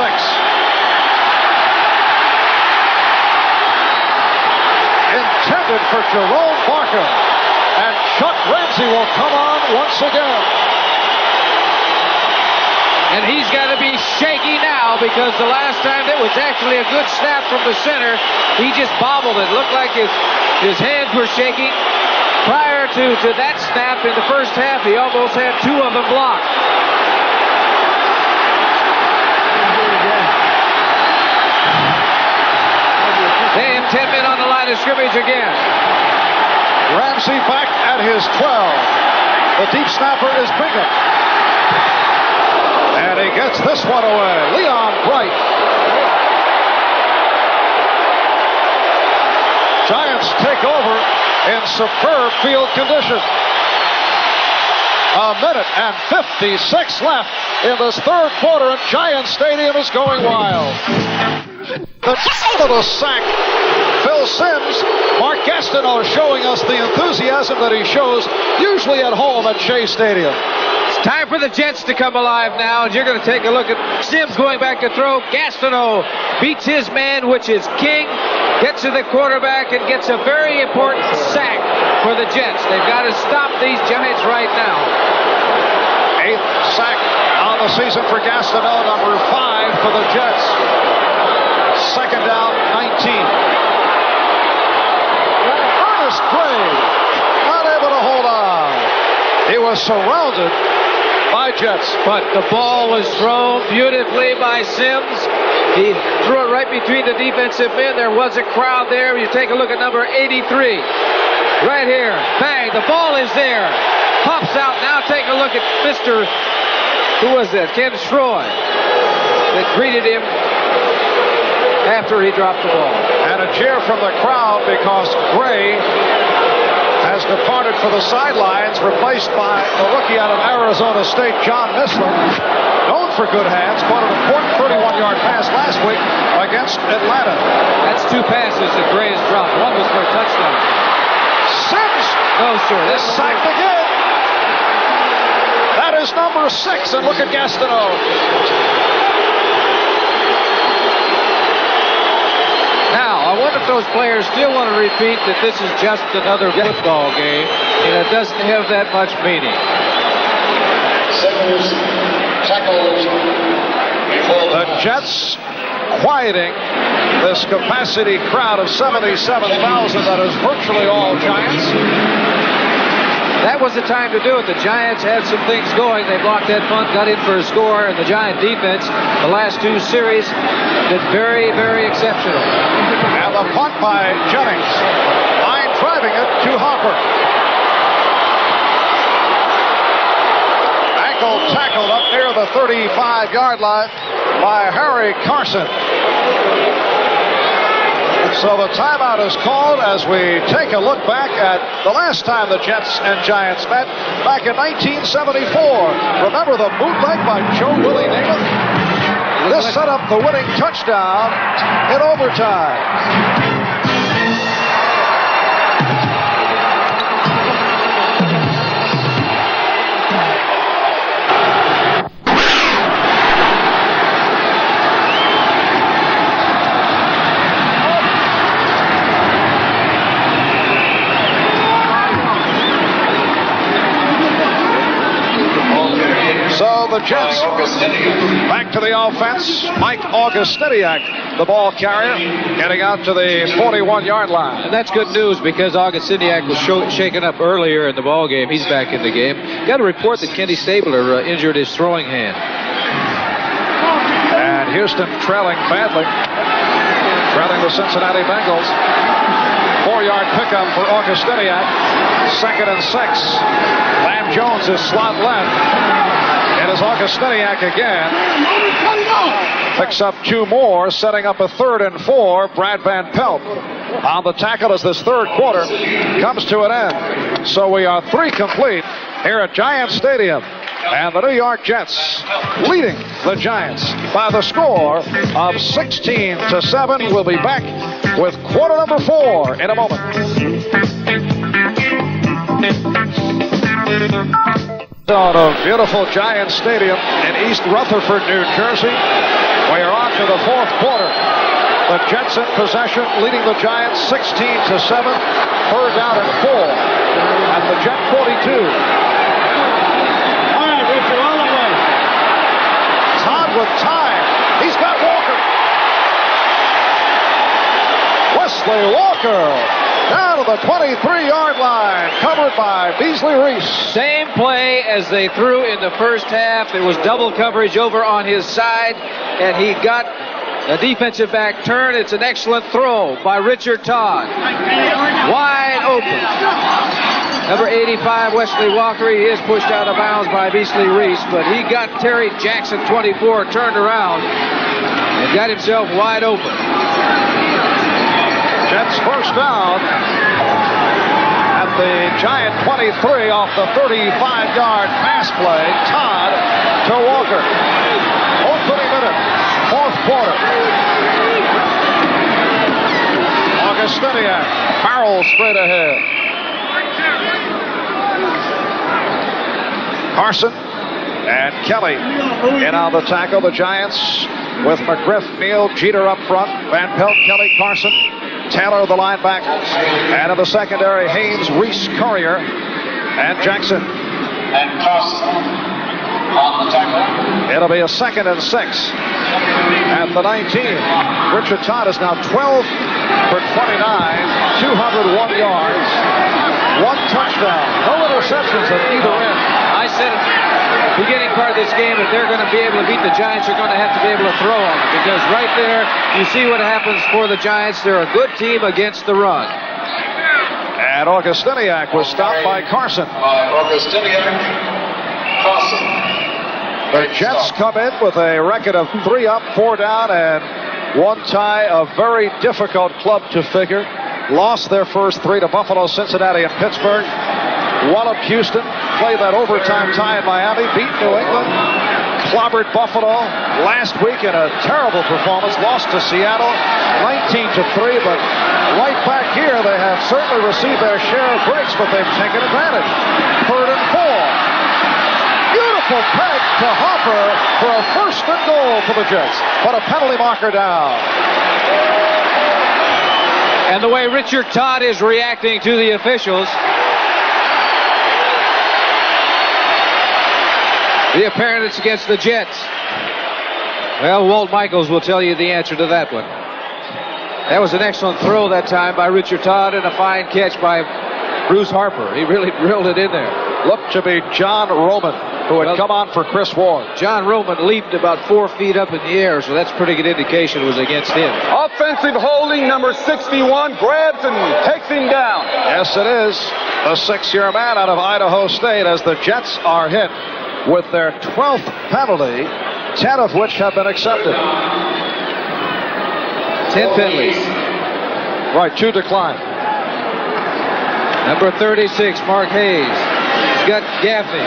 Intended for Jerome Barker, and Chuck Ramsey will come on once again. And he's got to be shaky now, because the last time it was actually a good snap from the center. He just bobbled it. Looked like his hands were shaking. Prior to that snap in the first half, he almost had 2 of them blocked. They have 10 men on the line of scrimmage again. Ramsey back at his 12. The deep snapper is Bingham. And he gets this one away. Leon Bright. Giants take over in superb field condition. 1:56 left in this 3rd quarter, and Giant Stadium is going wild. The top of the sack, Phil Simms. Mark Gastineau showing us the enthusiasm that he shows usually at home at Shea Stadium. Time for the Jets to come alive now, and you're going to take a look at Simms going back to throw. Gastineau beats his man, which is King, gets to the quarterback, and gets a very important sack for the Jets. They've got to stop these Giants right now. 8th sack on the season for Gastineau, number 5 for the Jets. 2nd down, 19. Ernest Gray not able to hold on. He was surrounded by Jets. But the ball was thrown beautifully by Simms. He threw it right between the defensive men. There was a crowd there. You take a look at number 83. Right here. Bang. The ball is there. Pops out. Now take a look at Mr. Who was that? Ken Schroy. That greeted him after he dropped the ball. And a cheer from the crowd because Gray has departed for the sidelines, replaced by the rookie out of Arizona State, John Missler, known for good hands, caught an important 31-yard pass last week against Atlanta. That's 2 passes that Gray has dropped. One was for a touchdown. Simms! No, sir. This sacked again. That is number 6, and look at Gastineau. Now, I wonder if those players still want to repeat that this is just another football game, and it doesn't have that much meaning. The Jets quieting this capacity crowd of 77,000 that is virtually all Giants. that was the time to do it. The Giants had some things going. They blocked that punt, got in for a score, and the Giant defense, the last two series, did very, very exceptional. And the punt by Jennings. Line driving it to Hopper. Ankle tackled up near the 35-yard line by Harry Carson. So the timeout is called as we take a look back at the last time the Jets and Giants met back in 1974. Remember the bootleg by Joe Willie Namath? This set up the winning touchdown in overtime. So the Jets back to the offense. Mike Augustiniak, the ball carrier, getting out to the 41-yard line. And that's good news because Augustiniak was shaken up earlier in the ball game. He's back in the game. Got a report that Kenny Stabler injured his throwing hand. And Houston trailing badly, trailing the Cincinnati Bengals. 4-yard pickup for Augustiniak. 2nd and 6. Lamb Jones is slot left. It is Augustiniak again. Picks up 2 more, setting up a 3rd and 4. Brad Van Pelt on the tackle as this third quarter comes to an end. So we are 3 complete here at Giant Stadium. And the New York Jets leading the Giants by the score of 16-7. We'll be back with quarter number 4 in a moment. Out of beautiful Giant Stadium in East Rutherford, New Jersey. We are on to the 4th quarter. The Jets in possession, leading the Giants 16-7. 3rd down and 4 at the Jet 42. All right, Richard, all the way. Todd with time. He's got Walker. Wesley Walker down to the 23-yard line, covered by Beasley Reese. Same play as they threw in the first half. There was double coverage over on his side, and he got a defensive back turn. It's an excellent throw by Richard Todd. Wide open. Number 85, Wesley Walker. He is pushed out of bounds by Beasley Reese, but he got Terry Jackson, 24, turned around and got himself wide open. Jets first down at the Giant 23 off the 35-yard pass play. Todd to Walker. Opening minute, 4th quarter. Augustiniak barrels straight ahead. Carson and Kelly in on the tackle. The Giants with McGriff, Neal, Jeter up front. Van Pelt, Kelly, Carson. Taylor, the linebackers. And in the secondary, Haynes, Reese, Courier, and Jackson. And Carson on the tackle. It'll be a 2nd and 6 at the 19. Richard Todd is now 12 for 29, 201 yards, 1 touchdown, no interceptions at either end. I said at the beginning part of this game that they're going to be able to beat the Giants. They're going to have to be able to throw on them because right there you see what happens for the Giants. They're a good team against the run. And Augustiniak was stopped by Carson. Augustiniak, Carson. The Jets come in with a record of 3 up, 4 down, and 1 tie. A very difficult club to figure. Lost their first 3 to Buffalo, Cincinnati, and Pittsburgh. Walloped Houston, played that overtime tie in Miami, beat New England, clobbered Buffalo last week in a terrible performance, lost to Seattle 19-3, but right back here they have certainly received their share of breaks, but they've taken advantage. 3rd and 4. Beautiful peg to Hopper for a 1st and goal for the Jets, but a penalty marker down. And the way Richard Todd is reacting to the officials, the appearance against the Jets. Well, Walt Michaels will tell you the answer to that one. That was an excellent throw that time by Richard Todd and a fine catch by Bruce Harper. He really drilled it in there. Looked to be John Roman, who had come on for Chris Ward. John Roman leaped about 4 feet up in the air, so that's a pretty good indication it was against him. Offensive holding, number 61 grabs and takes him down. Yes, it is. The 6-year man out of Idaho State, as the Jets are hit with their 12th penalty, 10 of which have been accepted. 10 penalties. Right, 2 decline. Number 36, Mark Hayes. He's got Gaffney.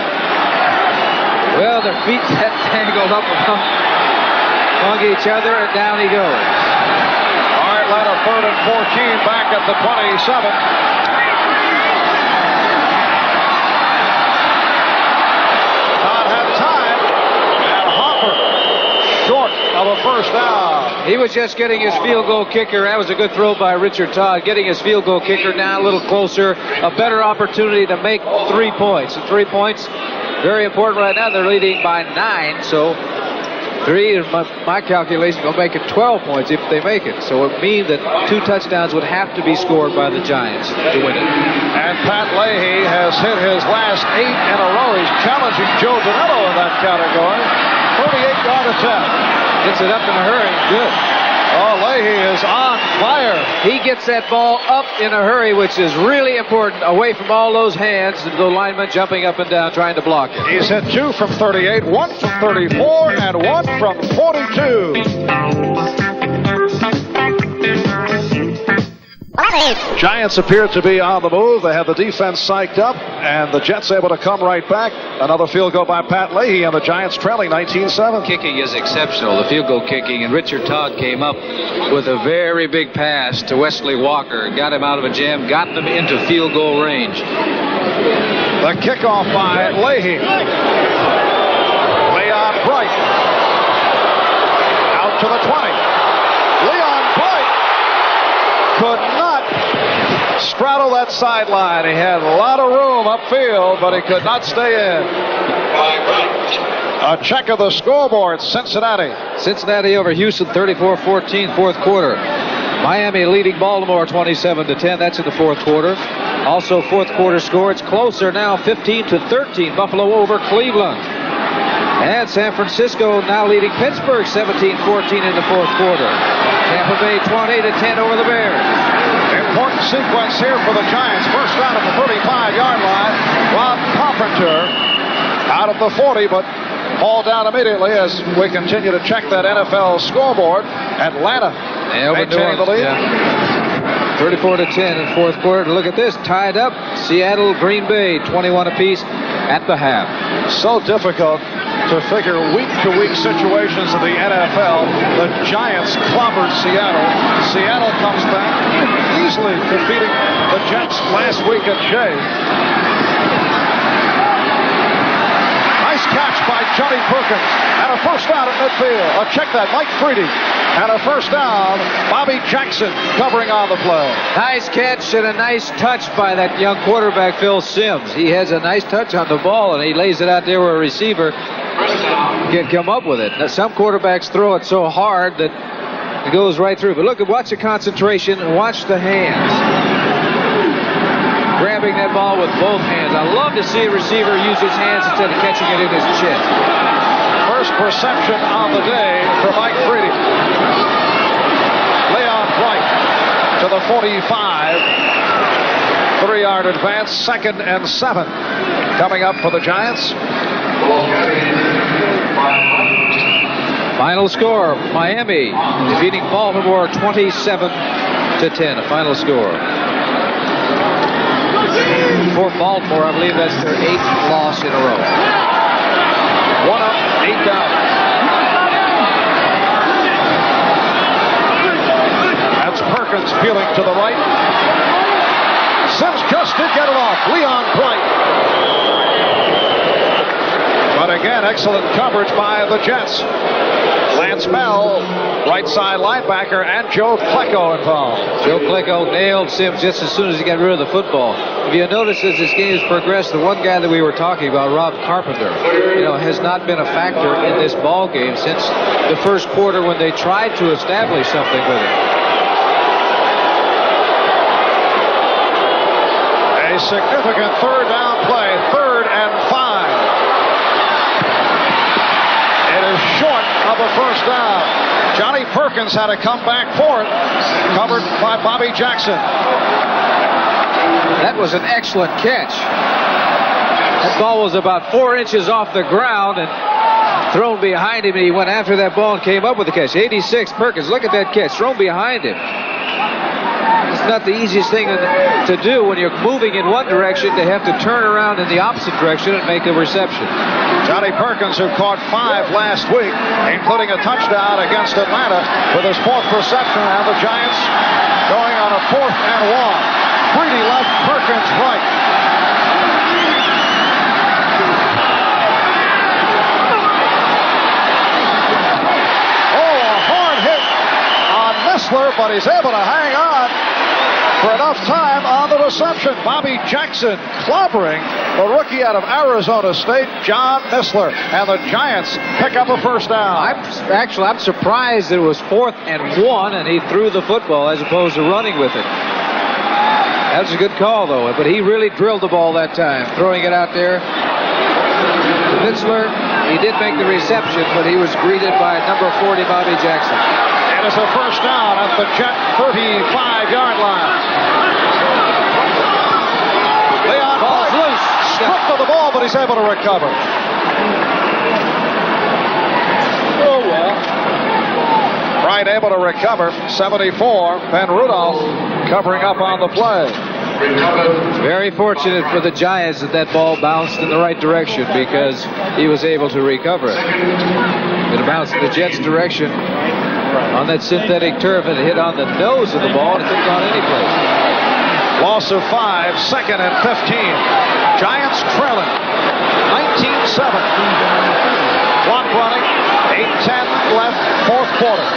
Well, their feet get tangled up among each other, and down he goes. All right, Atlanta 3rd and 14 back at the 27. Todd had time, and Hopper short of a first down. He was just getting his field goal kicker. That was a good throw by Richard Todd. Getting his field goal kicker down a little closer. A better opportunity to make 3 points. And 3 points, very important right now. They're leading by 9. So 3, in my calculation, will make it 12 points if they make it. So it would mean that 2 touchdowns would have to be scored by the Giants to win it. And Pat Leahy has hit his last 8 in a row. He's challenging Joe Donello in that category. 38-yard attempt. Gets it up in a hurry. Good. Oh, Leahy is on fire. He gets that ball up in a hurry, which is really important, away from all those hands, the linemen jumping up and down trying to block it. He's hit 2 from 38, 1 from 34, and 1 from 42. Giants appear to be on the move. They have the defense psyched up, and the Jets able to come right back. Another field goal by Pat Leahy, and the Giants trailing 19-7. Kicking is exceptional, the field goal kicking, and Richard Todd came up with a very big pass to Wesley Walker. Got him out of a jam, got them into field goal range. The kickoff by Leahy. Leon Bright. Out to the 20. Leon Bright could not straddle that sideline. He had a lot of room upfield, but he could not stay in. A check of the scoreboard. Cincinnati over Houston, 34-14, fourth quarter. Miami leading Baltimore 27-10. That's in the fourth quarter. Also, fourth quarter score. It's closer now, 15-13. Buffalo over Cleveland. And San Francisco now leading Pittsburgh 17-14 in the fourth quarter. Tampa Bay 20-10 over the Bears. Important sequence here for the Giants. First down at the 35-yard line. Rob Carpenter out of the 40, but hauled down immediately as we continue to check that NFL scoreboard. Atlanta maintaining the lead. Yeah. 34-10 in fourth quarter. Look at this, tied up. Seattle, Green Bay, 21 apiece at the half. So difficult to figure week-to-week situations in the NFL. The Giants clobbered Seattle. Seattle comes back, easily defeating the Jets last week at Shea. Nice catch by Johnny Perkins. And a first down at midfield. Check that, Mike Freedy. And a first down, Bobby Jackson covering on the play. Nice catch and a nice touch by that young quarterback, Phil Simms. He has a nice touch on the ball, and he lays it out there where a receiver can come up with it. Now, some quarterbacks throw it so hard that it goes right through. But look, watch the concentration and watch the hands. Grabbing that ball with both hands. I love to see a receiver use his hands instead of catching it in his chest. First reception on the day for Mike Freedy. Leon Bright to the 45. 3-yard advance, 2nd and 7. Coming up for the Giants. Final score, Miami defeating Baltimore 27-10. A final score. For Baltimore, I believe that's their 8th loss in a row. 1 up, 8 down. That's Perkins peeling to the right. Simms just did get it off. Leon Bright. But again, excellent coverage by the Jets. Lance Bell, right side linebacker, and Joe Klecko involved. Joe Klecko nailed Simms just as soon as he got rid of the football. If you notice as this game has progressed, the one guy that we were talking about, Rob Carpenter, has not been a factor in this ball game since the first quarter when they tried to establish something with him. A A significant third down play, 3rd and 5. It is short of a first down. Johnny Perkins had to come back for it, covered by Bobby Jackson. That was an excellent catch. That ball was about 4 inches off the ground and thrown behind him, and he went after that ball and came up with the catch. 86, Perkins, look at that catch, thrown behind him. It's not the easiest thing to do when you're moving in one direction to have to turn around in the opposite direction and make a reception. Johnny Perkins, who caught 5 last week, including a touchdown against Atlanta, with his 4th reception, and the Giants going on a 4th and 1. Brady left, Perkins right. Oh, a hard hit on Nessler, but he's able to hang on for enough time on the reception. Bobby Jackson clobbering the rookie out of Arizona State, John Nessler, and the Giants pick up a first down. I'm surprised that it was 4th and 1 and he threw the football as opposed to running with it. That was a good call, though, but he really drilled the ball that time, throwing it out there. Nessler, he did make the reception, but he was greeted by number 40, Bobby Jackson. It is a first down at the Jet 35-yard line. Leon Ball's loose. Stripped of the ball, but he's able to recover. Oh, well. Wright able to recover. 74. Ben Rudolph covering up on the play. Very fortunate for the Giants that that ball bounced in the right direction because he was able to recover it. It bounced in the Jets' direction on that synthetic turf and it hit on the nose of the ball and it could have gone any place. Loss of 5, 2nd and 15. Giants trailing 19-7. Clock running, 8:10 left, 4th quarter.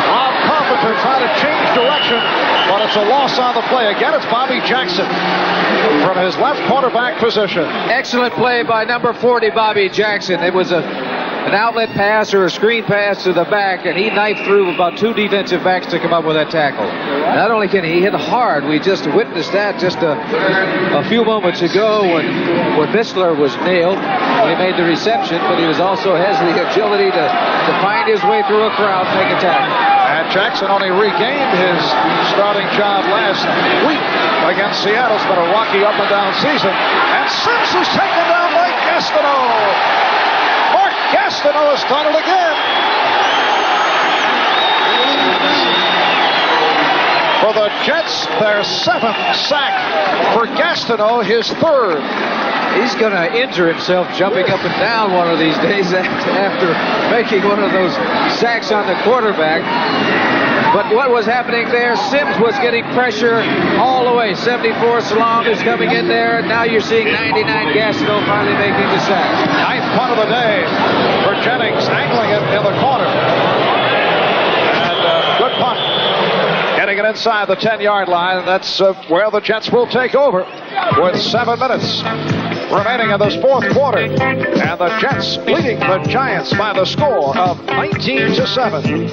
Rob Carpenter trying to change direction, but it's a loss on the play. Again, it's Bobby Jackson from his left quarterback position. Excellent play by number 40, Bobby Jackson. It was an outlet pass or a screen pass to the back, and he knifed through about 2 defensive backs to come up with that tackle. Not only can he hit hard, we just witnessed that just a few moments ago when Nessler was nailed. He made the reception, but he also has the agility to find his way through a crowd and make a tackle. And Jackson only regained his starting job last week against Seattle. It's been a rocky up and down season. And Sims is taken down by Gastineau. Mark Gastineau has done it again. For the Jets, their 7th sack. For Gastineau, his 3rd. He's going to injure himself jumping up and down one of these days after making one of those sacks on the quarterback. But what was happening there, Sims was getting pressure all the way. 74 Salam is coming in there, and now you're seeing 99 Gastineau finally making the sack. 9th punt of the day for Jennings, angling it in the corner. And good punt. Getting it inside the 10-yard line. That's where the Jets will take over with 7 minutes remaining in this 4th quarter. And the Jets leading the Giants by the score of 19-7.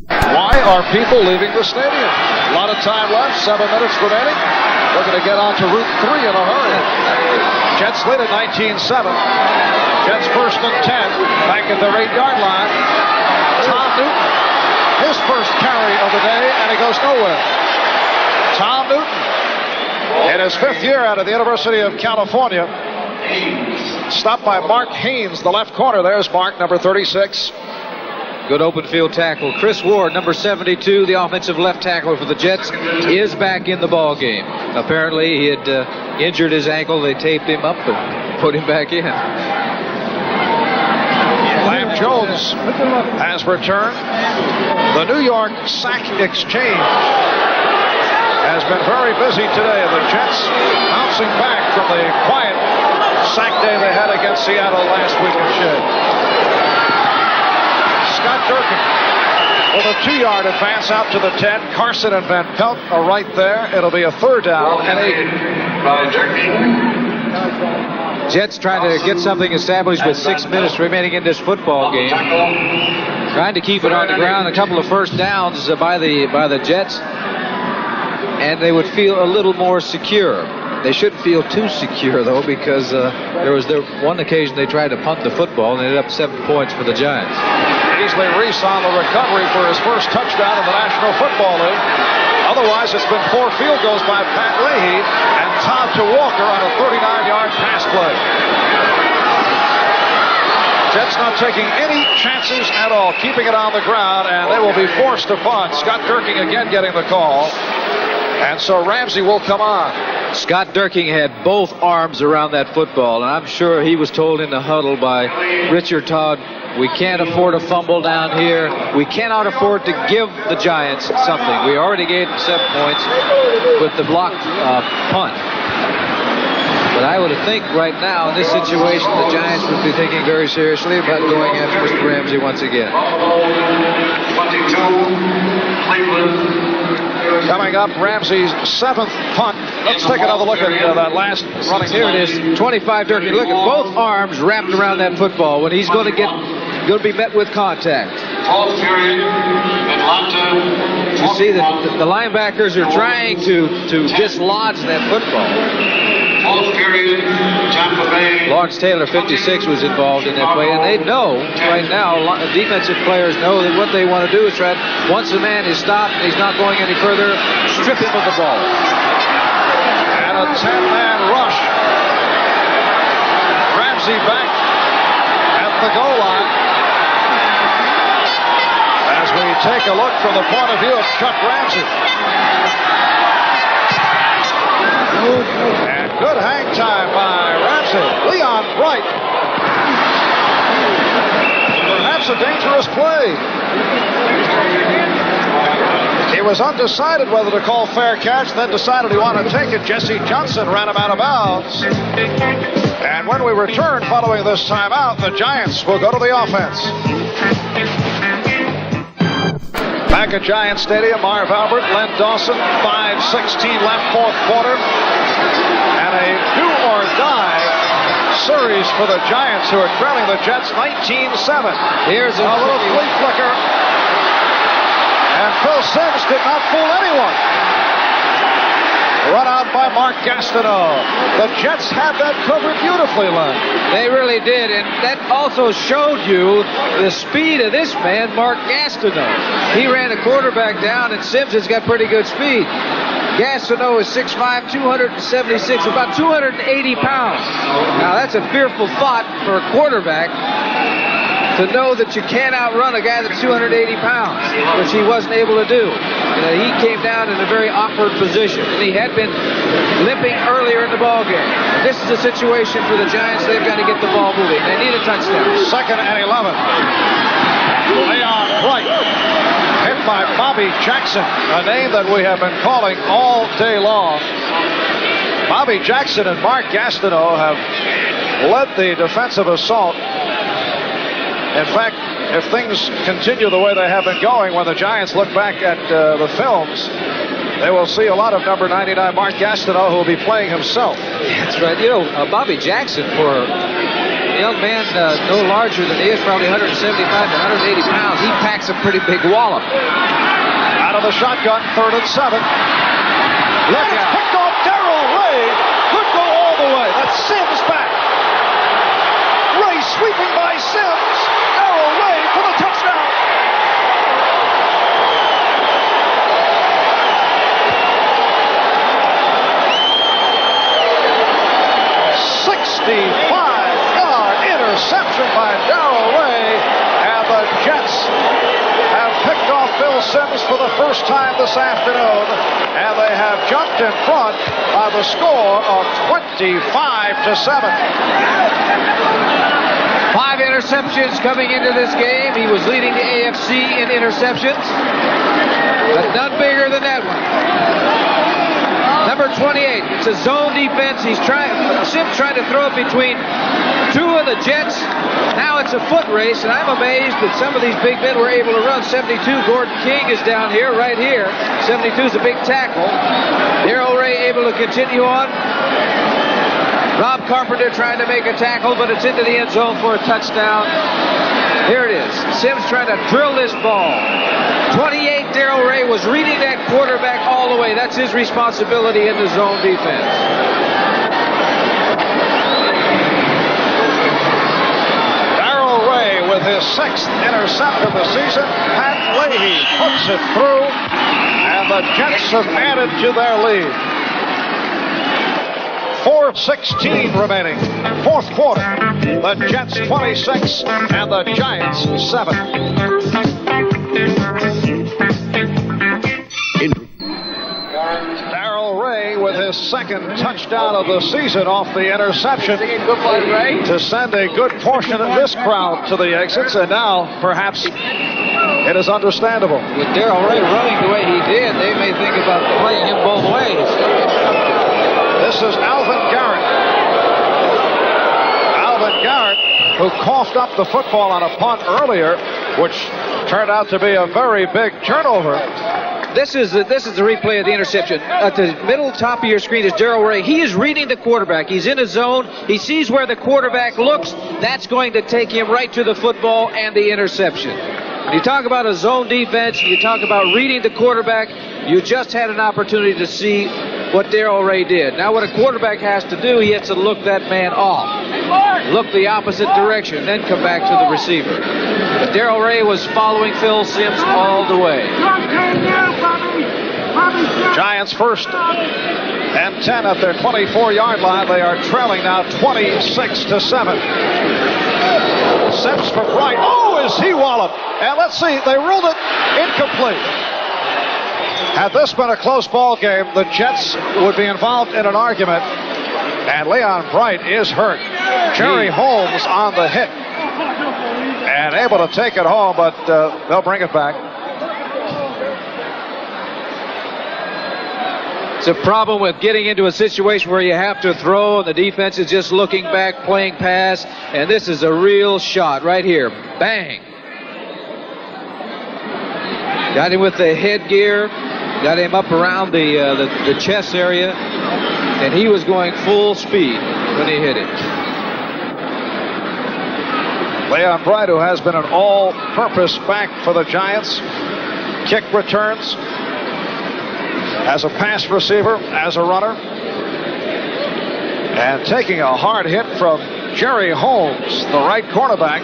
Why are people leaving the stadium? A lot of time left, 7 minutes remaining. Looking to get on to Route 3 in a hurry. Jets lead at 19-7. Jets 1st and 10, back at their 8-yard line. Tom Newton, his first carry of the day, and he goes nowhere. Tom Newton, in his 5th year out of the University of California. Stopped by Mark Haynes, the left corner. There's Mark, number 36. Good open field tackle. Chris Ward, number 72, the offensive left tackle for the Jets, is back in the ball game. Apparently, he had injured his ankle. They taped him up and put him back in. Lamb Jones has returned. The New York Sack Exchange has been very busy today. The Jets bouncing back from the quiet sack day they had against Seattle last week in Shea. Scott Durkin with a 2-yard advance out to the 10. Carson and Van Pelt are right there. It'll be a 3rd down and 8. Jets trying to get something established with 6 minutes remaining in this football game. Trying to keep it on the ground. A couple of first downs by the Jets. And they would feel a little more secure. They shouldn't feel too secure, though, because there was one occasion they tried to punt the football and ended up 7 points for the Giants. Beasley Reese on the recovery for his first touchdown in the National Football League. Otherwise, it's been 4 field goals by Pat Leahy and Todd to Walker on a 39-yard pass play. Jets not taking any chances at all, keeping it on the ground, and they will be forced to punt. Scott Durking again getting the call. And so Ramsey will come on. Scott Durking had both arms around that football, and I'm sure he was told in the huddle by Richard Todd, we can't afford a fumble down here. We cannot afford to give the Giants something. We already gave them 7 points with the blocked punt. But I would think right now in this situation, the Giants would be thinking very seriously about going after Mr. Ramsey once again. 22, Cleveland. Coming up, Ramsey's 7th punt. Let's take another look at that last running. Here it is, 25 Durkin. Look at both arms wrapped around that football when he's going to be met with contact. 12th period, Atlanta. You see that the linebackers are trying to dislodge that football. 12th period, Tampa Bay. Lawrence Taylor, 56, was involved in that play, and they know right now, defensive players know that what they want to do is try, once the man is stopped and he's not going any further, strip him of the ball. And a 10-man rush. Ramsey back at the goal line. As we take a look from the point of view of Chuck Ramsey. And good hang time by Ramsey. Leon Bright. Perhaps a dangerous play. He was undecided whether to call fair catch, then decided he wanted to take it. Jesse Johnson ran him out of bounds. And when we return following this timeout, the Giants will go to the offense. Back at Giant Stadium, Marv Albert, Len Dawson, 5:16 left, fourth quarter. And a do-or-die series for the Giants, who are trailing the Jets 19-7. Here's a little flea flicker. And Phil Simms did not fool anyone. Run out by Mark Gastineau. The Jets had that covered beautifully, Len. They really did, and that also showed you the speed of this man, Mark Gastineau. He ran a quarterback down, and Simms has got pretty good speed. Gastineau is 6'5", 276, about 280 pounds. Now, that's a fearful thought for a quarterback, to know that you can't outrun a guy that's 280 pounds, which he wasn't able to do. He came down in a very awkward position, and he had been limping earlier in the ball game. This is a situation for the Giants. They've got to get the ball moving. They need a touchdown. 2nd and 11. Leon Bright hit by Bobby Jackson, a name that we have been calling all day long. Bobby Jackson and Mark Gastineau have led the defensive assault. In fact, if things continue the way they have been going, when the Giants look back at the films, they will see a lot of number 99 Mark Gastineau, who will be playing himself. That's right. Bobby Jackson, for a young man no larger than he is, probably 175 to 180 pounds, he packs a pretty big wallop. Out of the shotgun, 3rd and 7. Look out. Picked off Darrell Ray. Could go all the way. That's Simms back. Ray sweeping by Simms. Darrell Ray for the touchdown. Interception by Darrell Ray, and the Jets have picked off Phil Simms for the first time this afternoon, and they have jumped in front by the score of 25-7. 5 interceptions coming into this game. He was leading the AFC in interceptions, but none bigger than that one. Number 28, it's a zone defense. Simms trying to throw it between 2 of the Jets. Now it's a foot race, and I'm amazed that some of these big men were able to run. 72, Gordon King is down here, right here. 72 is a big tackle. Darrell Ray able to continue on. Rob Carpenter trying to make a tackle, but it's into the end zone for a touchdown. Here it is. Sims trying to drill this ball. 28, Darrell Ray was reading that quarterback all the way. That's his responsibility in the zone defense. Darrell Ray with his 6th intercept of the season. Pat Leahy puts it through, and the Jets have added to their lead. 4:16 remaining. Fourth quarter. The Jets 26 and the Giants 7. Darrell Ray with his 2nd touchdown of the season off the interception to send a good portion of this crowd to the exits, and now perhaps it is understandable. With Darrell Ray running the way he did, they may think about playing him both ways. This is Alvin Garrett. Alvin Garrett, who coughed up the football on a punt earlier, which turned out to be a very big turnover. This is the replay of the interception. At the middle top of your screen is Darrell Ray. He is reading the quarterback. He's in his zone. He sees where the quarterback looks. That's going to take him right to the football and the interception. When you talk about a zone defense, you talk about reading the quarterback, you just had an opportunity to see what Darrell Ray did. Now what a quarterback has to do, he has to look that man off. Look the opposite direction, then come back to the receiver. But Darrell Ray was following Phil Simms all the way. Giants 1st and 10 at their 24-yard line. They are trailing now 26-7. Simms for Bright. Oh, is he walloped? And let's see, they ruled it incomplete. Had this been a close ball game, the Jets would be involved in an argument, and Leon Bright is hurt. Jerry Holmes on the hit and able to take it home, but they'll bring it back. It's a problem with getting into a situation where you have to throw and the defense is just looking back, playing pass, and this is a real shot right here. Bang! Got him with the headgear, got him up around the chest area, and he was going full speed when he hit it. Leon Bright, who has been an all-purpose back for the Giants, kick returns, as a pass receiver, as a runner, and taking a hard hit from Jerry Holmes, the right cornerback.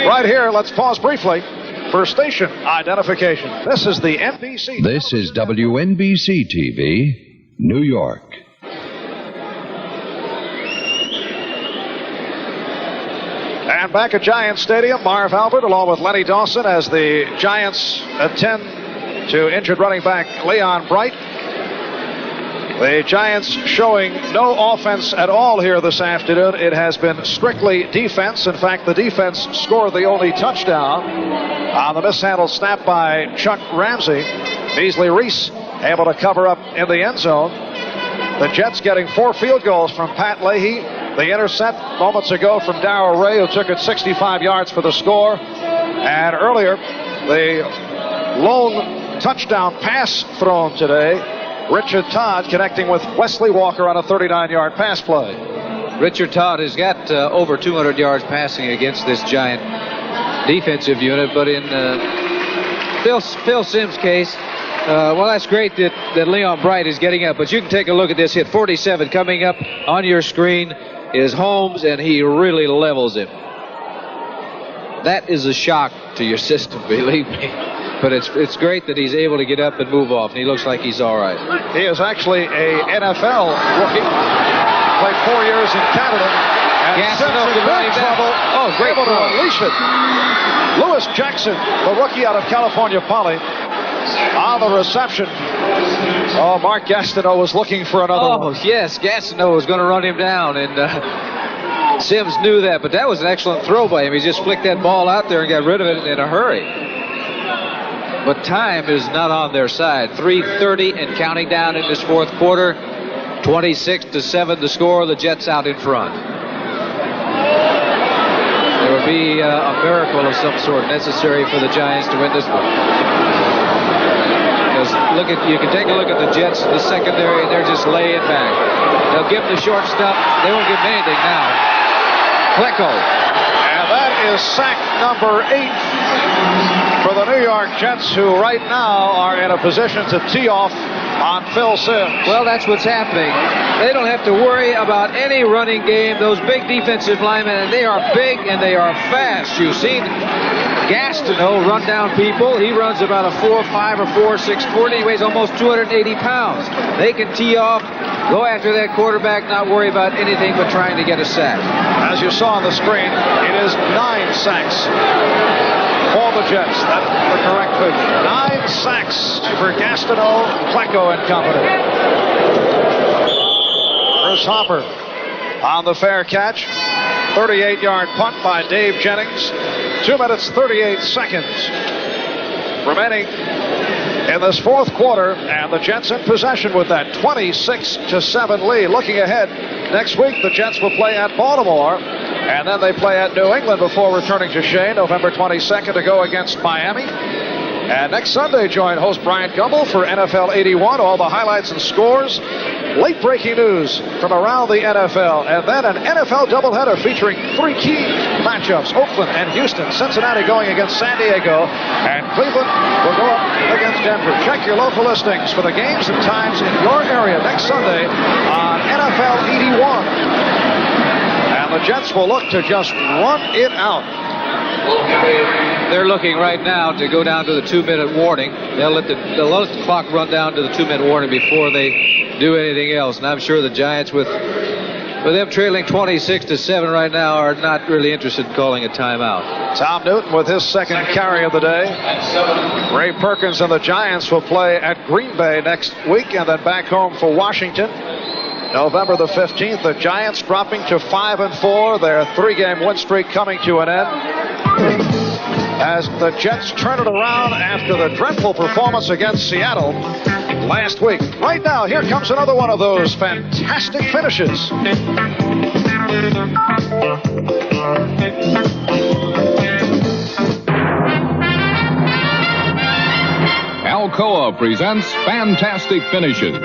Right here, let's pause briefly for station identification. This is the NBC. This is WNBC TV, New York. And back at Giants Stadium, Marv Albert along with Lenny Dawson as the Giants attend to injured running back Leon Bright. The Giants showing no offense at all here this afternoon. It has been strictly defense. In fact, the defense scored the only touchdown on the mishandled snap by Chuck Ramsey. Beasley Reese able to cover up in the end zone. The Jets getting 4 field goals from Pat Leahy. The intercept moments ago from Darrell Ray, who took it 65 yards for the score. And earlier, the lone touchdown pass thrown today, Richard Todd connecting with Wesley Walker on a 39-yard pass play. Richard Todd has got over 200 yards passing against this Giant defensive unit, but in Phil Simms' case, well, that's great that Leon Bright is getting up, but you can take a look at this hit. 47 coming up on your screen is Holmes, and he really levels him. That is a shock to your system, believe me. But it's great that he's able to get up and move off, and he looks like he's all right. He is actually a NFL rookie. Played 4 years in Canada. And Gastineau in great trouble. Oh, great able to unleash it. Lewis Jackson, the rookie out of California Poly, on the reception. Oh, Mark Gastineau was looking for another one. Oh, yes, Gastineau was going to run him down, and Simms knew that, but that was an excellent throw by him. He just flicked that ball out there and got rid of it in a hurry. But time is not on their side. 3:30 and counting down in this fourth quarter. 26-7 the score. The Jets out in front. There will be a miracle of some sort necessary for the Giants to win this one. Because You can take a look at the Jets, the secondary, and they're just laying back. They'll give them the short stuff. They won't give them anything now. Klecko. And that is sack number 8 for the New York Jets, who right now are in a position to tee off on Phil Simms. Well, that's what's happening. They don't have to worry about any running game. Those big defensive linemen, and they are big and they are fast. You've seen Gastineau run down people. He runs about a 4.5 or 4.6 40. He weighs almost 280 pounds. They can tee off, go after that quarterback, not worry about anything but trying to get a sack. As you saw on the screen, it is 9 sacks for the Jets. That's the correct figure. 9 sacks for Gastineau, Klecko, and company. Bruce Hopper on the fair catch. 38-yard punt by Dave Jennings. 2 minutes, 38 seconds remaining in this fourth quarter, and the Jets in possession with that 26-7 lead. Looking ahead, next week the Jets will play at Baltimore, and then they play at New England before returning to Shea November 22nd to go against Miami. And next Sunday, join host Brian Gumbel for NFL 81, all the highlights and scores. Late breaking news from around the NFL, and then an NFL doubleheader featuring 3 key matchups: Oakland and Houston, Cincinnati going against San Diego, and Cleveland will go up against Denver. Check your local listings for the games and times in your area next Sunday on NFL 81. And the Jets will look to just run it out. They're looking right now to go down to the 2-minute warning. They'll let the clock run down to the 2-minute warning before they do anything else. And I'm sure the Giants, with them trailing 26-7 right now, are not really interested in calling a timeout. Tom Newton with his second carry of the day. Ray Perkins and the Giants will play at Green Bay next week, and then back home for Washington November the 15th. The Giants dropping to 5-4. Their 3-game win streak coming to an end as the Jets turn it around after the dreadful performance against Seattle last week. Right now, here comes another one of those fantastic finishes. Alcoa presents Fantastic Finishes.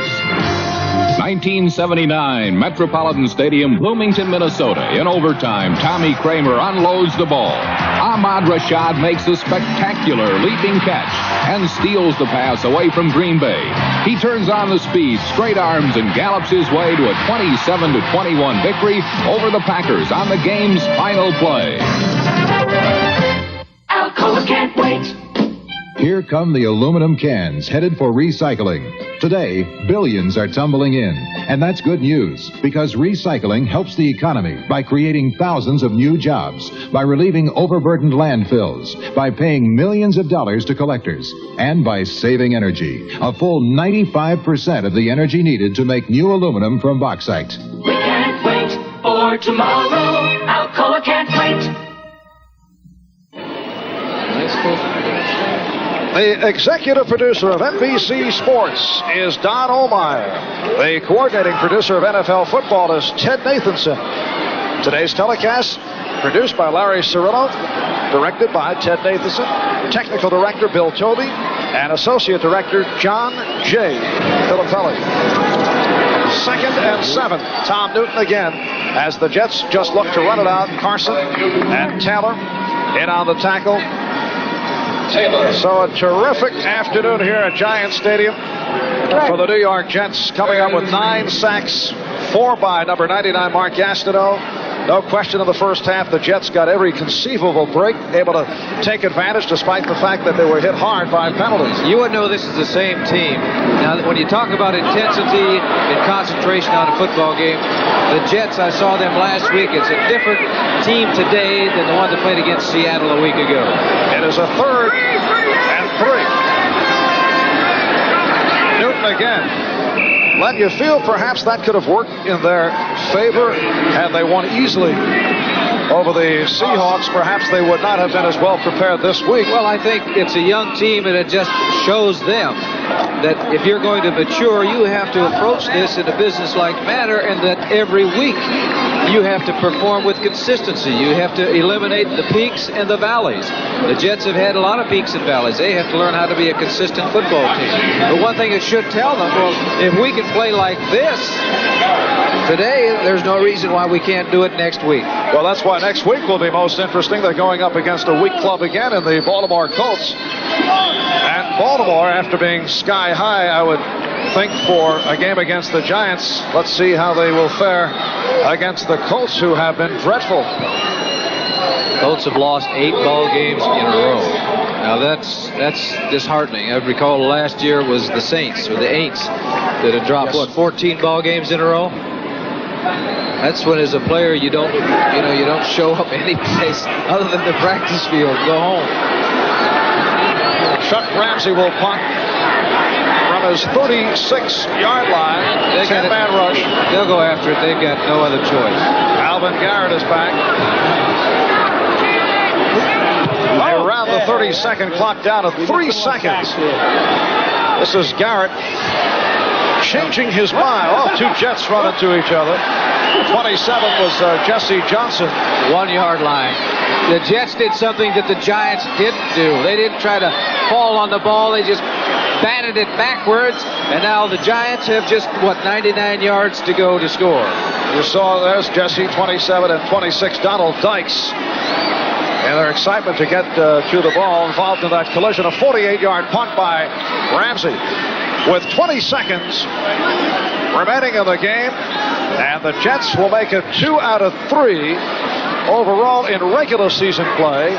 1979, Metropolitan Stadium, Bloomington, Minnesota. In overtime, Tommy Kramer unloads the ball. Ahmad Rashad makes a spectacular leaping catch and steals the pass away from Green Bay. He turns on the speed, straight arms, and gallops his way to a 27-21 victory over the Packers on the game's final play. Alcoa can't wait. Here come the aluminum cans headed for recycling. Today, billions are tumbling in, and that's good news because recycling helps the economy by creating thousands of new jobs, by relieving overburdened landfills, by paying millions of dollars to collectors, and by saving energy. A full 95% of the energy needed to make new aluminum from bauxite. We can't wait for tomorrow. Alcoa can't wait. The executive producer of NBC Sports is Don Ohlmeyer. The coordinating producer of NFL football is Ted Nathanson. Today's telecast produced by Larry Cirillo, directed by Ted Nathanson, technical director Bill Tobey, and associate director John J. Filipelli. 2nd and 7. Tom Newton again as the Jets just look to run it out. Carson and Taylor in on the tackle. So a terrific afternoon here at Giant Stadium for the New York Jets, coming up with 9 sacks, 4 by number 99 Mark Gastineau. No question in the first half the Jets got every conceivable break, able to take advantage despite the fact that they were hit hard by penalties. You would know this is the same team. Now, when you talk about intensity and concentration on a football game, the Jets, I saw them last week. It's a different team today than the one that played against Seattle a week ago. It is a 3rd and 3. Newton again. Len, you feel perhaps that could have worked in their favor had they won easily over the Seahawks. Perhaps they would not have been as well prepared this week. Well, I think it's a young team, and it just shows them that if you're going to mature, you have to approach this in a businesslike manner, and that every week you have to perform with consistency. You have to eliminate the peaks and the valleys. The Jets have had a lot of peaks and valleys. They have to learn how to be a consistent football team. But one thing it should tell them, well, if we can play like this today, there's no reason why we can't do it next week. Well, that's why next week will be most interesting. They're going up against a weak club again in the Baltimore Colts. And Baltimore, after being sky high, I would think, for a game against the Giants. Let's see how they will fare against the Colts, who have been dreadful. Colts have lost 8 ball games in a row. Now that's disheartening. I recall last year was the Saints, or the Aints, that had dropped, 14 ball games in a row? That's when, as a player, you don't show up any place other than the practice field. Go home. Chuck Ramsey will punt from his 36-yard line. 10-man rush. They'll go after it. They've got no other choice. Alvin Garrett is back. They round the 30-second clock down to 3 seconds. This is Garrett changing his mind. Oh, 2 Jets run into each other. 27 was Jesse Johnson. 1-yard line. The Jets did something that the Giants didn't do. They didn't try to fall on the ball. They just batted it backwards. And now the Giants have just, 99 yards to go to score. You saw there's Jesse, 27, and 26, Donald Dykes. And their excitement to get to the ball involved in that collision. A 48-yard punt by Ramsey. With 20 seconds remaining in the game, and the Jets will make it 2 out of 3 overall in regular season play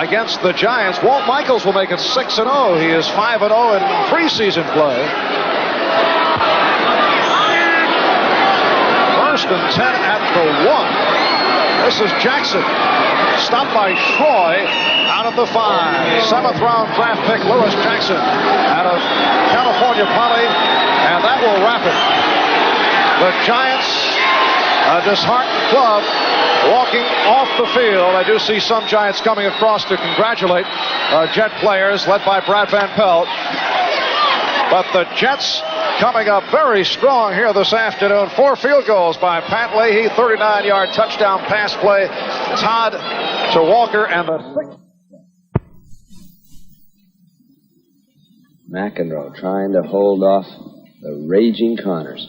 against the Giants. Walt Michaels will make it 6-0. He is 5-0 in preseason play. 1st and 10 at the 1. This is Jackson. Stopped by Troy out of the 5. 7th round draft pick Lewis Jackson out of California Poly, and that will wrap it. The Giants, a disheartened club, walking off the field. I do see some Giants coming across to congratulate Jet players led by Brad Van Pelt. But the Jets coming up very strong here this afternoon. 4 field goals by Pat Leahy, 39-yard touchdown pass play. Todd to Walker, and the 6th. McEnroe trying to hold off the raging Connors.